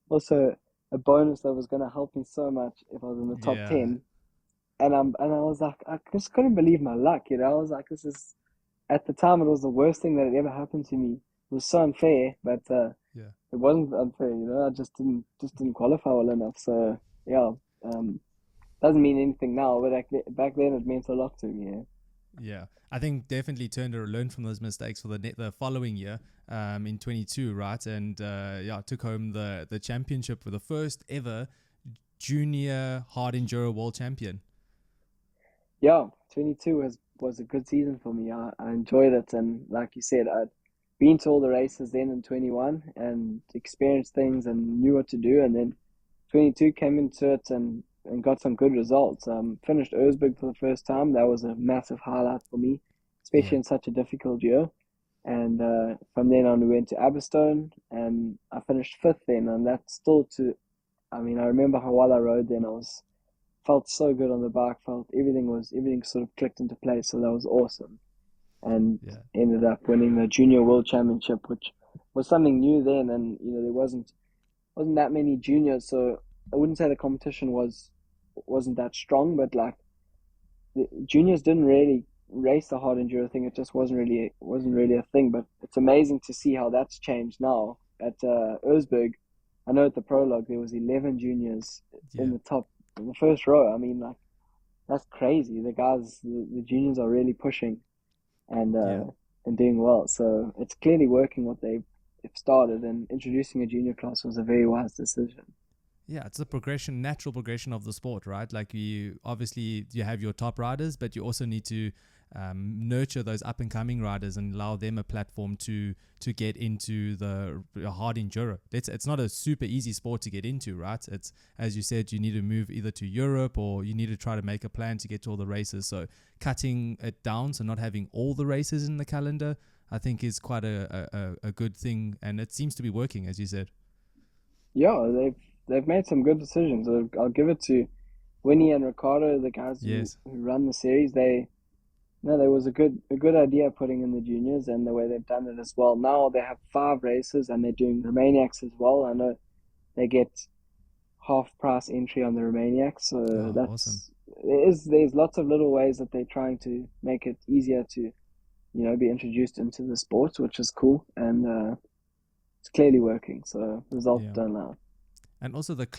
also a bonus that was going to help me so much if I was in the top Yeah. 10. And I was like, I just couldn't believe my luck, you know. I was like, this is, at the time, it was the worst thing that had ever happened to me. It was so unfair, but Yeah. it wasn't unfair, you know. I just didn't qualify well enough. So yeah, doesn't mean anything now, but back then it meant a lot to me. Yeah. Yeah, I think definitely turned or learned from those mistakes for the following year, in 22, right? And yeah, took home the championship for the first ever junior hard enduro world champion. Yeah, 22 was a good season for me. I enjoyed it, and like you said, I'd been to all the races then in 21 and experienced things and knew what to do, and then 22 came into it and got some good results. Finished Erzberg for the first time. That was a massive highlight for me, Yeah, especially in such a difficult year. And from then on, we went to Aberstone, and I finished fifth then, and that's still to. I mean, I remember how well I rode then. I was felt so good on the bike. Felt everything sort of clicked into place. So that was awesome, and yeah, ended up winning the Junior World Championship, which was something new then. And you know, there wasn't that many juniors, so I wouldn't say the competition wasn't that strong, but like the juniors didn't really race the hard enduro thing. It just wasn't really a thing. But it's amazing to see how that's changed now at Erzberg. I know at the prologue there was 11 juniors yeah, in the first row. I mean, like that's crazy. The juniors are really pushing and yeah. doing well. So it's clearly working what they've started, and introducing a junior class was a very wise decision. Yeah, it's a progression, natural progression of the sport, right? Like you obviously you have your top riders, but you also need to nurture those up and coming riders and allow them a platform to get into the hard enduro. It's not a super easy sport to get into, right? It's, as you said, you need to move either to Europe or you need to try to make a plan to get to all the races. So cutting it down, so not having all the races in the calendar, I think is quite a good thing, and it seems to be working, as you said. Yeah, they've made some good decisions. I'll give it to Winnie and Ricardo, the guys Yes. who run the series. There was a good idea putting in the juniors and the way they've done it as well. Now they have 5 races and they're doing Romaniacs as well. I know they get half price entry on the Romaniacs, so Oh, awesome. there's lots of little ways that they're trying to make it easier to be introduced into the sport, which is cool, and it's clearly working. So results Yeah. don't lie. And also they've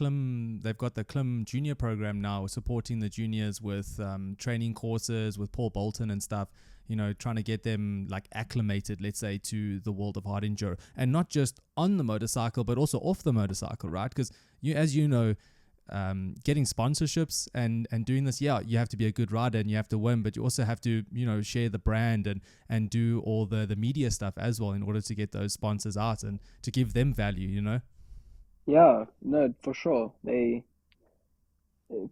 got the Klim Junior program now, supporting the juniors with training courses with Paul Bolton and stuff, trying to get them like acclimated, let's say, to the world of hard enduro, and not just on the motorcycle, but also off the motorcycle, right? Because as you know, getting sponsorships and doing this, yeah, you have to be a good rider and you have to win, but you also have to, share the brand and do all the media stuff as well in order to get those sponsors out and to give them value. Yeah, no, for sure.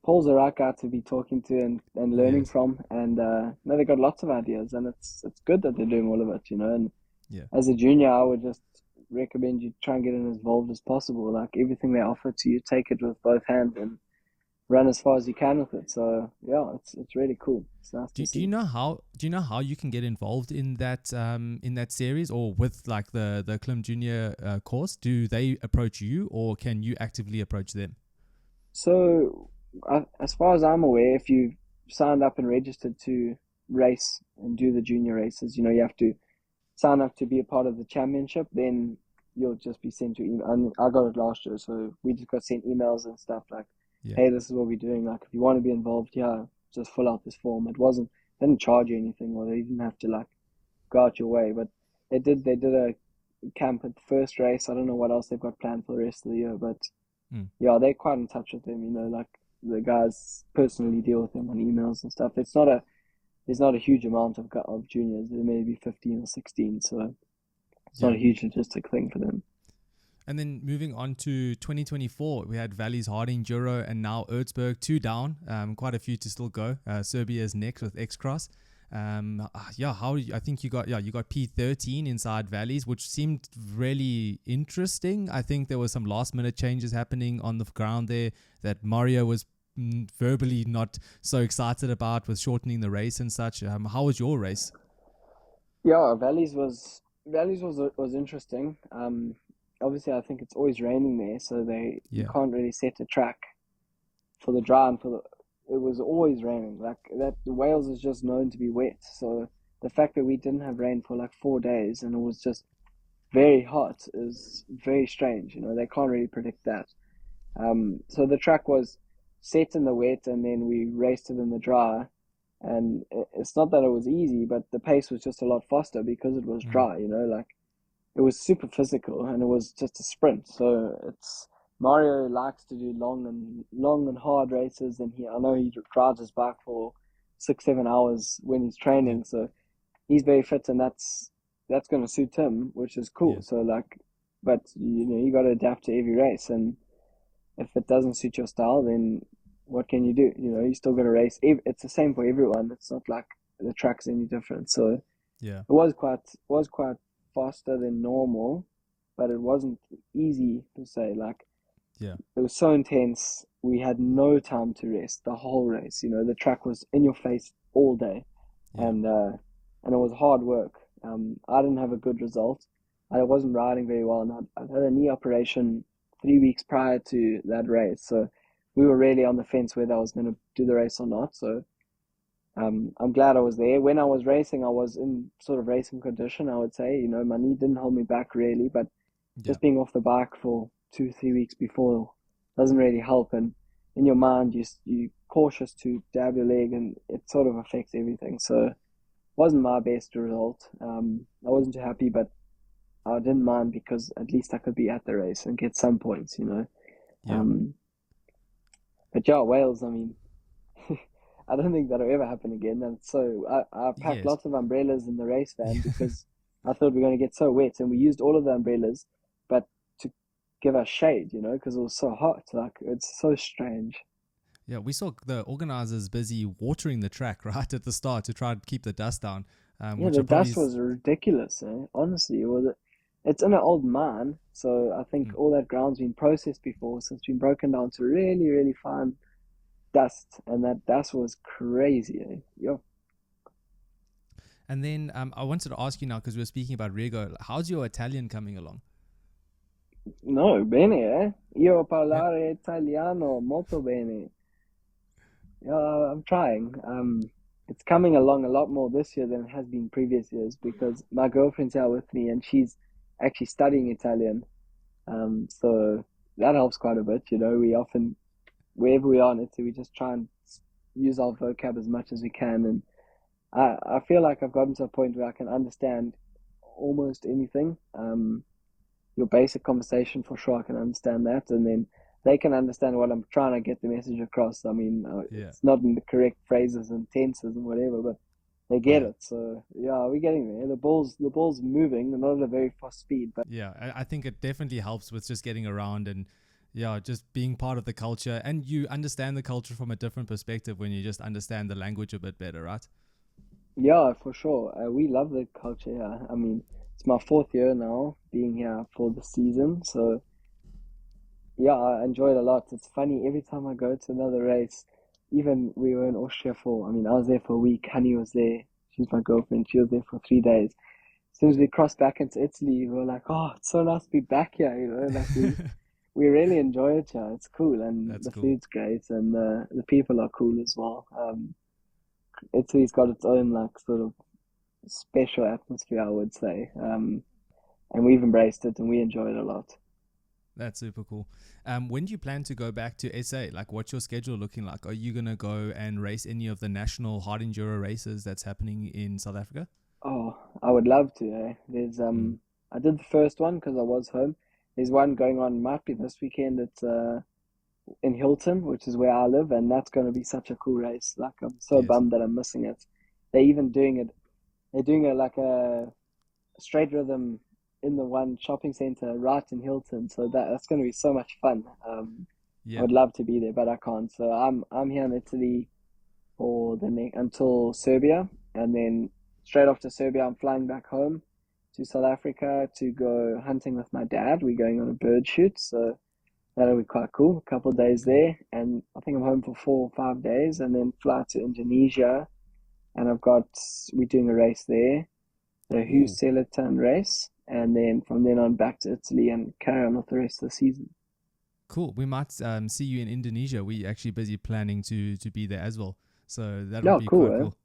Paul's the right guy to be talking to and learning Yes. from, and no, they got lots of ideas, and it's good that they're doing all of it, And Yeah. as a junior, I would just recommend you try and get as involved as possible. Like everything they offer to you, take it with both hands and run as far as you can with it. So yeah, it's really cool. It's nice to Do you see. know how you can get involved in that series or with like the Klim Junior course? Do they approach you or can you actively approach them? So, as far as I'm aware, if you signed up and registered to race and do the junior races, you have to sign up to be a part of the championship, then you'll just be sent your email. And I got it last year, so we just got sent emails and stuff like, hey, this is what we're doing. Like, if you want to be involved here, just fill out this form. Didn't charge you anything, or they didn't have to like go out your way. But they did a camp at the first race. I don't know what else they've got planned for the rest of the year, but yeah, they're quite in touch with them. Like the guys personally deal with them on emails and stuff. There's not a huge amount of juniors. There may be 15 or 16, so it's not a huge logistic thing for them. And then moving on to 2024, we had Valley's Hard Enduro and now Erzberg, 2 down, quite a few to still go. Serbia is next with X-Cross. I think you got P13 inside Valleys, which seemed really interesting. I think there were some last minute changes happening on the ground there that Mario was verbally not so excited about, with shortening the race and such. How was your race? Yeah, Valleys was interesting. Obviously I think it's always raining there, so you can't really set a track for the dry and it was always raining. Like that, Wales is just known to be wet. So the fact that we didn't have rain for like 4 days and it was just very hot is very strange. They can't really predict that. So the track was set in the wet and then we raced it in the dry. And it's not that it was easy, but the pace was just a lot faster because it was dry, like it was super physical and it was just a sprint. So Mario likes to do long and hard races, and I know he drives his bike for 6-7 hours when he's training, so he's very fit, and that's going to suit him, which is cool. Yeah. So but you got to adapt to every race, and if it doesn't suit your style, then what can you do? You still got to race. It's the same for everyone. It's not like the track's any different. So it was quite faster than normal, but it wasn't easy to say. It was so intense. We had no time to rest the whole race. The track was in your face all day, and it was hard work. I didn't have a good result. I wasn't riding very well, and I'd had a knee operation 3 weeks prior to that race. So we were really on the fence whether I was going to do the race or not. So I'm glad I was there. When I was racing, I was in sort of racing condition, I would say. My knee didn't hold me back really, but just being off the bike for 2-3 weeks before doesn't really help, and in your mind you're cautious to dab your leg, and it sort of affects everything. So it wasn't my best result. I wasn't too happy, but I didn't mind because at least I could be at the race and get some points. But Wales, I mean, I don't think that'll ever happen again. And so I packed lots of umbrellas in the race van because I thought we were going to get so wet, and we used all of the umbrellas, but to give us shade, because it was so hot. It's so strange. Yeah, we saw the organizers busy watering the track right at the start to try to keep the dust down. The dust was ridiculous. Honestly, it's in an old mine, so I think all that ground's been processed before, so it's been broken down to really, really fine dust, and that dust was crazy. Yep. And then I wanted to ask you now, because we were speaking about Rego, how's your Italian coming along? No, bene, Io parlare italiano molto bene. Yeah, I'm trying. It's coming along a lot more this year than it has been previous years, because my girlfriend's here with me and she's actually studying Italian. So that helps quite a bit. We often, wherever we are in Italy, we just try and use our vocab as much as we can. And I feel like I've gotten to a point where I can understand almost anything. Your basic conversation, for sure, I can understand that. And then they can understand what I'm trying to get the message across. I mean, it's not in the correct phrases and tenses and whatever, but they get it. So we're getting there. The ball's moving, not at a very fast speed. But I think it definitely helps with just getting around and just being part of the culture, and you understand the culture from a different perspective when you just understand the language a bit better, right? Yeah, for sure. We love the culture here. I mean, it's my 4th year now being here for the season, so I enjoy it a lot. It's funny, every time I go to another race, even we were in Austria I was there for a week. Honey was there. She's my girlfriend. She was there for 3 days. As soon as we crossed back into Italy, we were like, oh, it's so nice to be back here. We really enjoy it here. It's cool, and the food's great, and the people are cool as well. Italy's got its own sort of special atmosphere, I would say. And we've embraced it and we enjoy it a lot. That's super cool. When do you plan to go back to SA? Like, what's your schedule looking like? Are you going to go and race any of the national hard enduro races that's happening in South Africa? Oh, I would love to. There's Mm. I did the first one because I was home. There's one going on, might be this weekend. It's in Hilton, which is where I live, and that's going to be such a cool race. Like, I'm so Yes. bummed that I'm missing it. They're even doing it. They're doing it like a straight rhythm in the one shopping center right in Hilton. So that's going to be so much fun. I Yeah. would love to be there, but I can't. So I'm here in Italy for until Serbia, and then straight after Serbia, I'm flying back home to South Africa to go hunting with my dad. We're going on a bird shoot, so that'll be quite cool. A couple of days Cool. there, and I think I'm home for 4 or 5 days, and then fly to Indonesia. And we're doing a race there, the Ooh. Huseletan race, and then from then on back to Italy and carry on with the rest of the season. Cool. We might see you in Indonesia. We actually busy planning to be there as well. So that'll Yeah, be cool, quite eh? cool.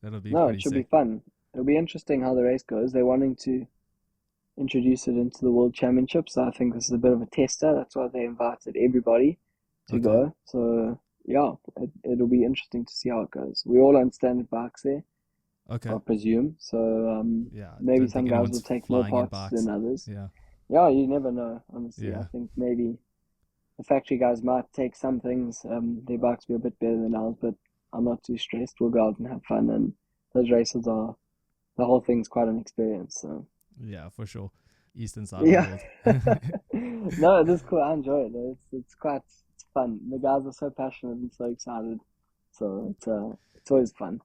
That'll be No, pretty it should be sick. fun. It'll be interesting how the race goes. They're wanting to introduce it into the World Championship, so I think this is a bit of a tester. That's why they invited everybody to Okay. go. So yeah, it'll be interesting to see how it goes. We all on standard bikes there, Okay. I presume. So Yeah. maybe Don't some think guys will anyone's take more flying in parts bikes. than others. Yeah. Yeah, you never know, honestly. I Yeah. think maybe the factory guys might take some things. Their bikes be a bit better than ours, but I'm not too stressed. We'll go out and have fun, and those races are the whole thing's quite an experience. So Yeah, for sure. Eastern side of the yeah, world. no, it is cool. I enjoy it. It's fun. The guys are so passionate and so excited, so it's always fun.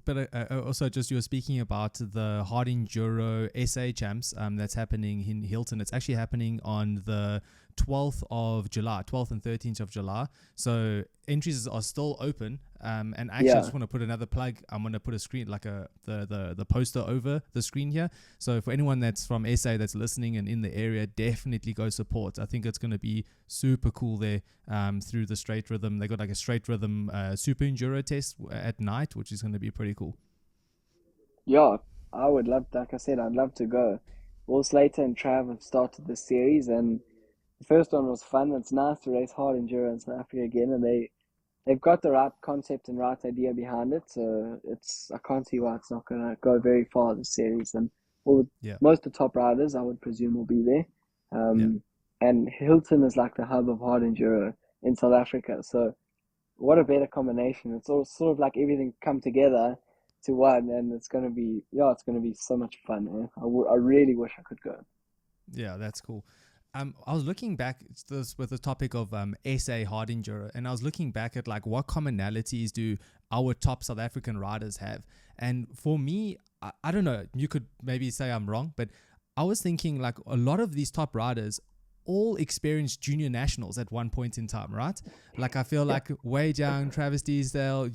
But also, just you were speaking about the Hard Enduro SA Champs that's happening in Hilton. It's actually happening on the 12th of July, 12th and 13th of July. So entries are still open. And actually, I Yeah, just want to put another plug. I'm going to put a screen, like the poster over the screen here. So for anyone that's from SA that's listening and in the area, definitely go support. I think it's going to be super cool there through the straight rhythm. They got like a straight rhythm super enduro test at night, which is going to be pretty cool. yeah. I would love, like I said, I'd love to go. Will Slater and Trav have started this series, and the first one was fun. It's nice to race hard enduro in South Africa again, and they've got the right concept and right idea behind it. So I can't see why it's not going to go very far this series. And Yeah. most of the top riders, I would presume, will be there. Yeah. And Hilton is like the hub of hard enduro in South Africa. So what a better combination! It's all sort of like everything come together to one, and it's going to be so much fun. I really wish I could go. Yeah, that's cool. I was looking back this with the topic of SA hard enduro, and I was looking back at like what commonalities do our top South African riders have. And for me, I don't know, you could maybe say I'm wrong, but I was thinking like a lot of these top riders all experienced junior nationals at one point in time, right? Like I feel Yeah, like Wade Young, Travis Deasdale,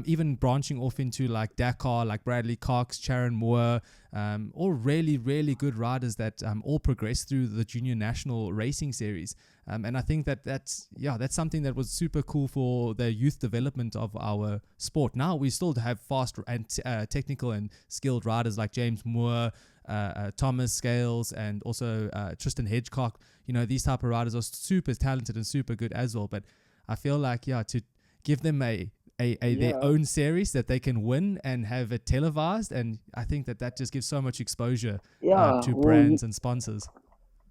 even branching off into like Dakar, like Bradley Cox, Sharon Moore, all really, really good riders that all progressed through the junior national racing series. And I think that's something that was super cool for the youth development of our sport. Now we still have fast and technical and skilled riders like James Moore, Thomas Scales, and also Tristan Hedgecock. You know, these type of riders are super talented and super good as well. But I feel like to give them a their yeah, own series that they can win and have it televised, and I think that just gives so much exposure yeah. to Well, brands and sponsors.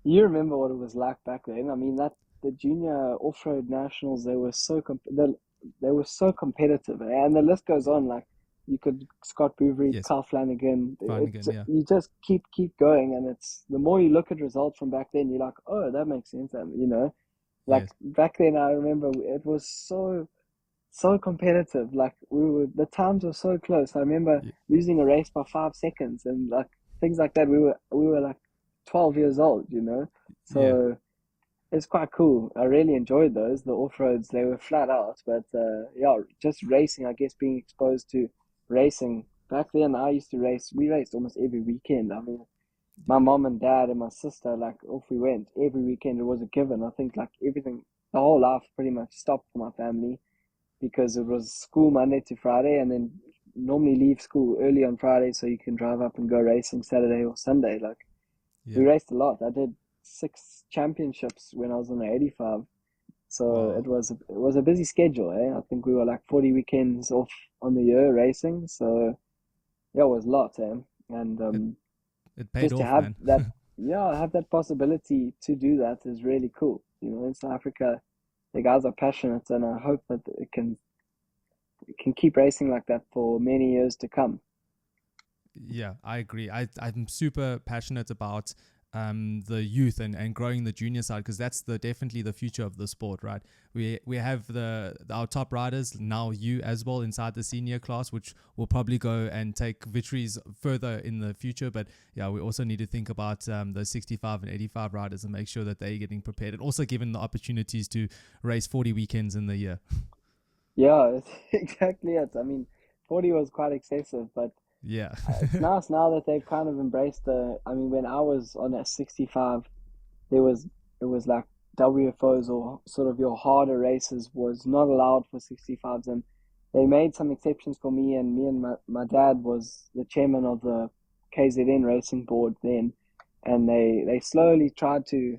you remember what it was like back then. I mean, that the junior off-road nationals, they were so competitive, and the list goes on. Like you could Scott Bouverie, Yes, Kyle Flanagan. Flanagan, yeah, You just keep going, and it's the more you look at results from back then, you're like, oh, that makes sense. And like yes, back then, I remember it was so competitive. Like the times were so close. I remember yeah, losing a race by 5 seconds and like things like that. We were like 12 years old. yeah, So it's quite cool. I really enjoyed those. The off roads, they were flat out, but yeah, just racing. I guess being exposed to racing back then. I used to race. We raced almost every weekend. I mean, my mom and dad and my sister, like off we went every weekend. It was a given. I think like everything, the whole life pretty much stopped for my family because it was school Monday to Friday, and then normally leave school early on Friday so you can drive up and go racing Saturday or Sunday. Like we Yeah. raced a lot. I did 6 championships when I was on the 85. So Wow. it was a busy schedule, eh? I think we were like 40 weekends off on the year racing. So yeah, it was a lot, eh? And It it paid just to off, have man. that, yeah, have that possibility to do that is really cool. In South Africa, the guys are passionate, and I hope that it can keep racing like that for many years to come. Yeah, I agree. I'm super passionate about the youth and growing the junior side, because that's definitely the future of the sport, right? We have our top riders now, you as well, inside the senior class, which will probably go and take victories further in the future. But yeah, we also need to think about the 65 and 85 riders and make sure that they're getting prepared, and also given the opportunities to race 40 weekends in the year. Yeah, it's exactly it. I mean, 40 was quite excessive, but Yeah. it's nice now that they've kind of embraced I mean, when I was on a 65, there was it was like WFOs, or sort of your harder races, was not allowed for 65s, and they made some exceptions for me. And my dad was the chairman of the KZN racing board then, and they slowly tried to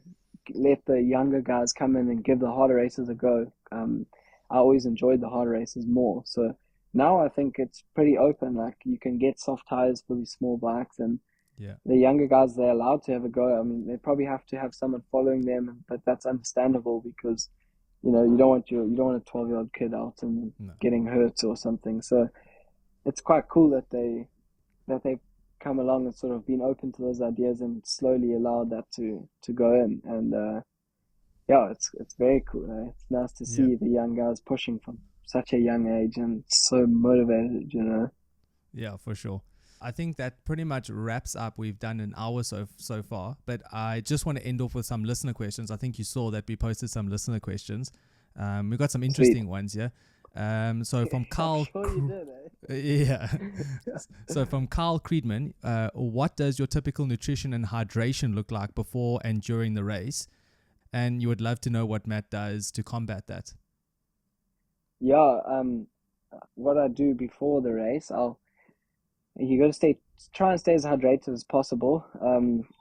let the younger guys come in and give the harder races a go. I always enjoyed the harder races more, so now I think it's pretty open. Like you can get soft tires for these small bikes, and Yeah. the younger guys, they're allowed to have a go. I mean, they probably have to have someone following them, but that's understandable because you don't want a 12-year-old kid out and No. getting hurt or something. So it's quite cool that they've come along and sort of been open to those ideas and slowly allowed that to go in. And yeah, it's very cool. Eh? It's nice to Yeah. see the young guys pushing from such a young age and so motivated. Yeah, for sure. I think that pretty much wraps up. We've done an hour so far, but I just want to end off with some listener questions. I think you saw that we posted some listener questions. We've got some interesting Sweet. ones, yeah. So from I'm Carl, sure you did, yeah. eh? So from Carl Creedman, what does your typical nutrition and hydration look like before and during the race? And you would love to know what Matt does to combat that. Yeah, what I do before the race, you got to try and stay as hydrated as possible.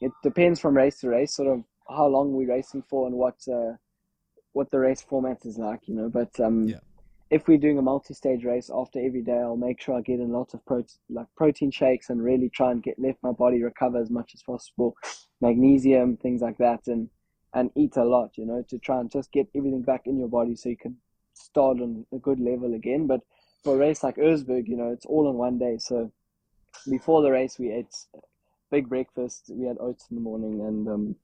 It depends from race to race, sort of how long we're racing for and what the race format is like, But Yeah. if we're doing a multi-stage race, after every day, I'll make sure I get in lots of protein shakes, and really try and let my body recover as much as possible, magnesium, things like that, and eat a lot, to try and just get everything back in your body so you can start on a good level again. But for a race like Erzberg, it's all in one day. So before the race, we ate big breakfast. We had oats in the morning, and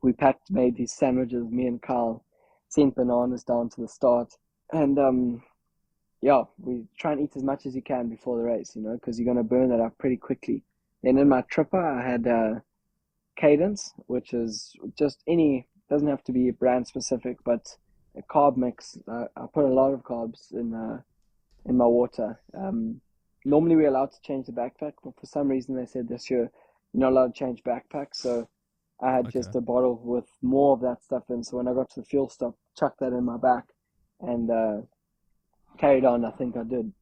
we made these sandwiches. Me and Carl sent bananas down to the start, and yeah, we try and eat as much as you can before the race, because you're going to burn that up pretty quickly. Then in my tripper, I had Cadence, which is just doesn't have to be brand specific, but a carb mix. I put a lot of carbs in my water. Normally we're allowed to change the backpack, but for some reason they said this year you're not allowed to change backpacks. So I had Okay. just a bottle with more of that stuff in. So when I got to the fuel stop, chucked that in my back and carried on. I think I did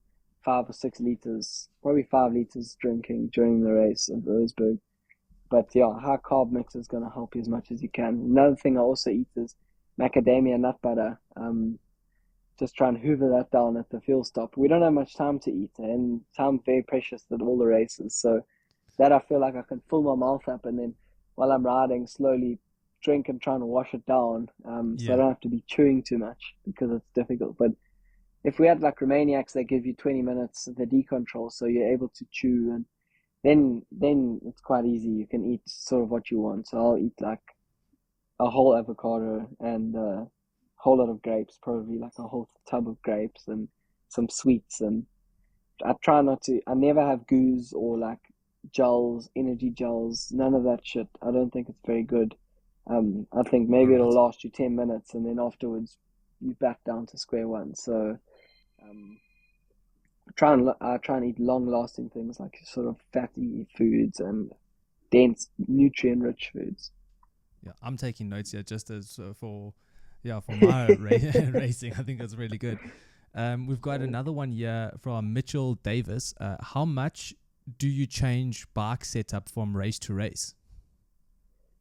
5 or 6 liters, probably 5 liters drinking during the race of Erzberg. But yeah, high carb mix is going to help you as much as you can. Another thing I also eat is macadamia nut butter. Just try and hoover that down at the fuel stop. We don't have much time to eat, and time very precious at all the races. So that I feel like I can fill my mouth up, and then while I'm riding, slowly drink and try and wash it down. So I Yeah. don't have to be chewing too much because it's difficult. But if we had like Romaniacs, they give you 20 minutes of the decontrol, so you're able to chew, and then it's quite easy. You can eat sort of what you want. So I'll eat like a whole avocado and a whole lot of grapes, probably like a whole tub of grapes and some sweets. And I try not to. I never have goos or like gels, energy gels, none of that shit. I don't think it's very good. I think All maybe it'll right. last you 10 minutes, and then afterwards you back down to square one. So um, I try and eat long-lasting things like sort of fatty foods and dense, nutrient-rich foods. Yeah, I'm taking notes here just as for my racing. I think that's really good. We've got another one here from Mitchell Davis. How much do you change bike setup from race to race?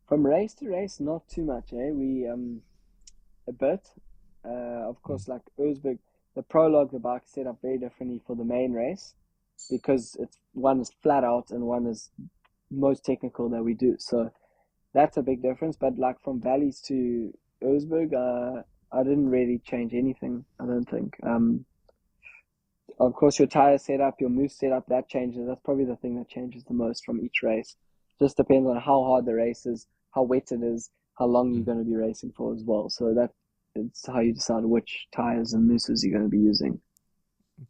From race to race, not too much, eh? We a bit. Of course, like Erzberg, the prologue, the bike set up very differently for the main race because one is flat out and one is most technical that we do. So that's a big difference. But like from valleys to Erzberg, I didn't really change anything, I don't think. Of course, your tire setup, your moose setup, that changes. That's probably the thing that changes the most from each race. Just depends on how hard the race is, how wet it is, how long you're going to be racing for as well. So it's how you decide which tires and mooses you're going to be using.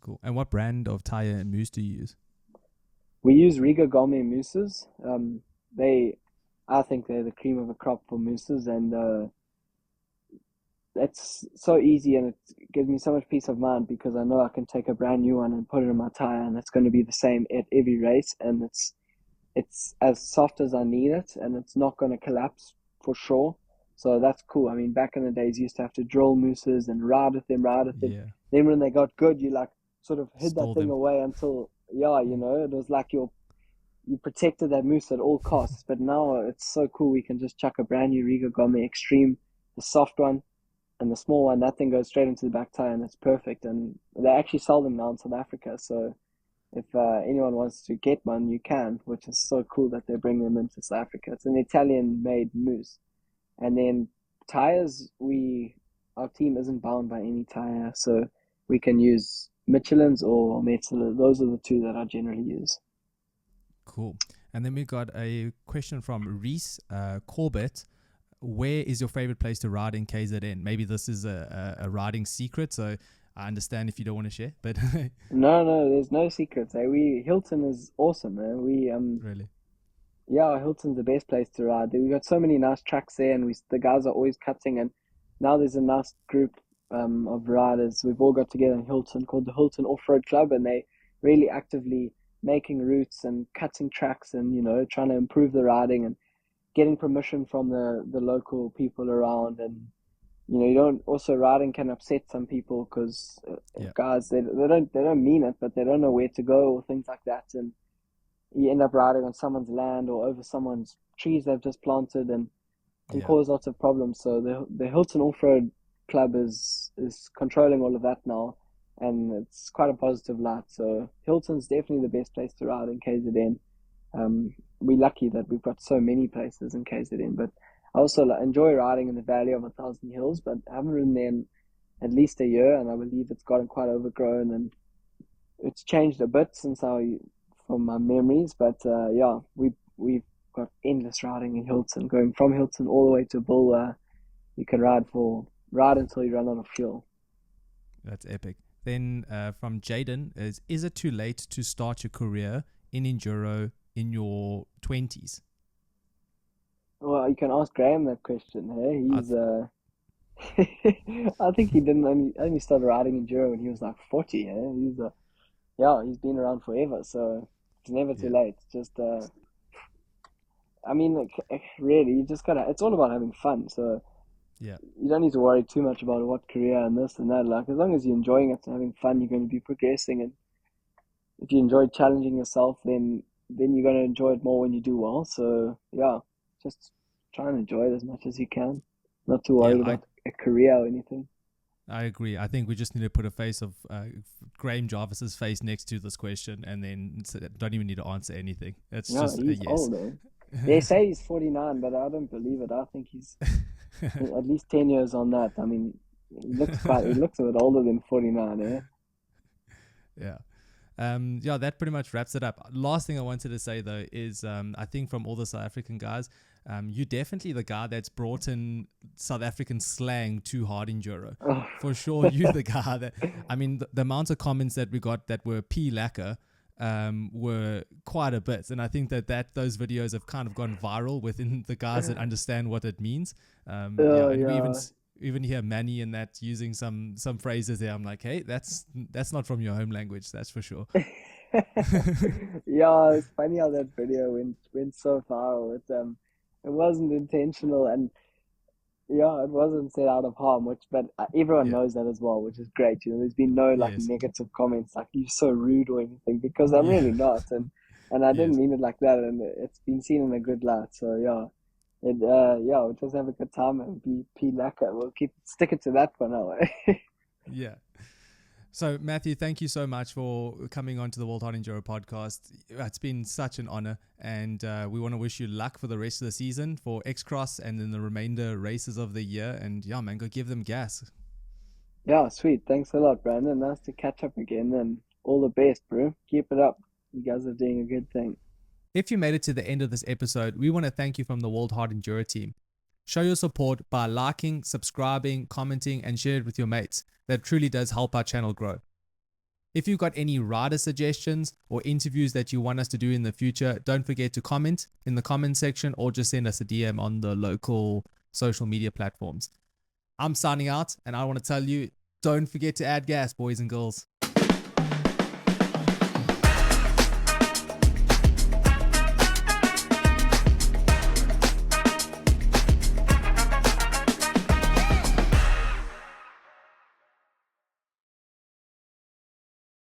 Cool. And what brand of tire and moose do you use? We use Riga Gome mooses. I think they're the cream of the crop for mooses, and it's so easy, and it gives me so much peace of mind because I know I can take a brand new one and put it in my tire, and it's going to be the same at every race, and it's as soft as I need it, and it's not going to collapse for sure. So that's cool. I mean, back in the days, you used to have to drill mooses and ride with them. Yeah. Then when they got good, you like sort of hid Stole that thing them. away until, it was like you protected that moose at all costs. But now it's so cool. We can just chuck a brand new Riga Gome Extreme, the soft one, and the small one. That thing goes straight into the back tire, and it's perfect. And they actually sell them now in South Africa. So if anyone wants to get one, you can, which is so cool that they bring them into South Africa. It's an Italian-made moose. And then tires, our team isn't bound by any tire, so we can use Michelin's or Metzeler. Those are the two that I generally use. Cool. And then we got a question from Reese Corbett. Where is your favorite place to ride in KZN? Maybe this is a riding secret, so I understand if you don't want to share, but No, there's no secrets. Hilton is awesome, man. Really? Yeah, Hilton's the best place to ride. We got so many nice tracks there, and the guys are always cutting. And now there's a nice group of riders. We've all got together in Hilton called the Hilton Off-Road Club, and they really actively making routes and cutting tracks, and trying to improve the riding and getting permission from the local people around. And you don't also riding can upset some people because guys they don't mean it, but they don't know where to go or things like that, and you end up riding on someone's land or over someone's trees they've just planted and can cause lots of problems. So the Hilton Off-Road Club is controlling all of that now, and it's quite a positive light. So Hilton's definitely the best place to ride in KZN. We're lucky that we've got so many places in KZN, but I also enjoy riding in the Valley of 1,000 Hills, but I haven't ridden there in at least a year, and I believe it's gotten quite overgrown, and it's changed a bit from my memories, but we've got endless riding in Hilton, going from Hilton all the way to Bull. You can ride until you run out of fuel. That's epic. Then from Jaden is it too late to start your career in enduro in your 20s? Well, you can ask Graham that question. Hey, I think he didn't only started riding enduro when he was like 40. He's been around forever, so it's never too late. Just really, you just gotta. It's all about having fun. So you don't need to worry too much about what career and this and that. Like as long as you're enjoying it and having fun, you're going to be progressing. And if you enjoy challenging yourself, then you're going to enjoy it more when you do well. So just try and enjoy it as much as you can. Not too worried about a career or anything. I agree. I think we just need to put a face of Graham Jarvis's face next to this question, and then don't even need to answer anything. It's just he's a yes. Old, eh? They say he's 49, but I don't believe it. I think he's at least 10 years on that. I mean, he looks a bit older than 49, eh? Yeah. That pretty much wraps it up. Last thing I wanted to say though is I think from all the South African guys, you're definitely the guy that's brought in South African slang to hard enduro. Oh. For sure, you're the guy that. I mean, the amount of comments that we got that were P lacquer were quite a bit, and I think that those videos have kind of gone viral within the guys that understand what it means. We even hear Manny in that using some phrases there. I'm like, hey, that's not from your home language, that's for sure. Yeah, it's funny how that video went so viral. It wasn't intentional, and Yeah, it wasn't said out of harm, but everyone Yeah. knows that as well, which is great. There's been no like Yes. negative comments like you're so rude or anything because I'm Yeah. really not, and I didn't Yes. mean it like that, and it's been seen in a good light. So we'll just have a good time and be lekker. We'll keep sticking to that for now. Yeah. So, Matthew, thank you so much for coming on to the World Hard Enduro Podcast. It's been such an honor, and we want to wish you luck for the rest of the season for X-Cross and then the remainder races of the year. And yeah, man, go give them gas. Yeah, sweet. Thanks a lot, Brandon. Nice to catch up again, and all the best, bro. Keep it up. You guys are doing a good thing. If you made it to the end of this episode, we want to thank you from the World Hard Enduro team. Show your support by liking, subscribing, commenting, and share it with your mates. That truly does help our channel grow. If you've got any rider suggestions or interviews that you want us to do in the future, don't forget to comment in the comment section or just send us a DM on the local social media platforms. I'm signing out, and I want to tell you, don't forget to add gas, boys and girls.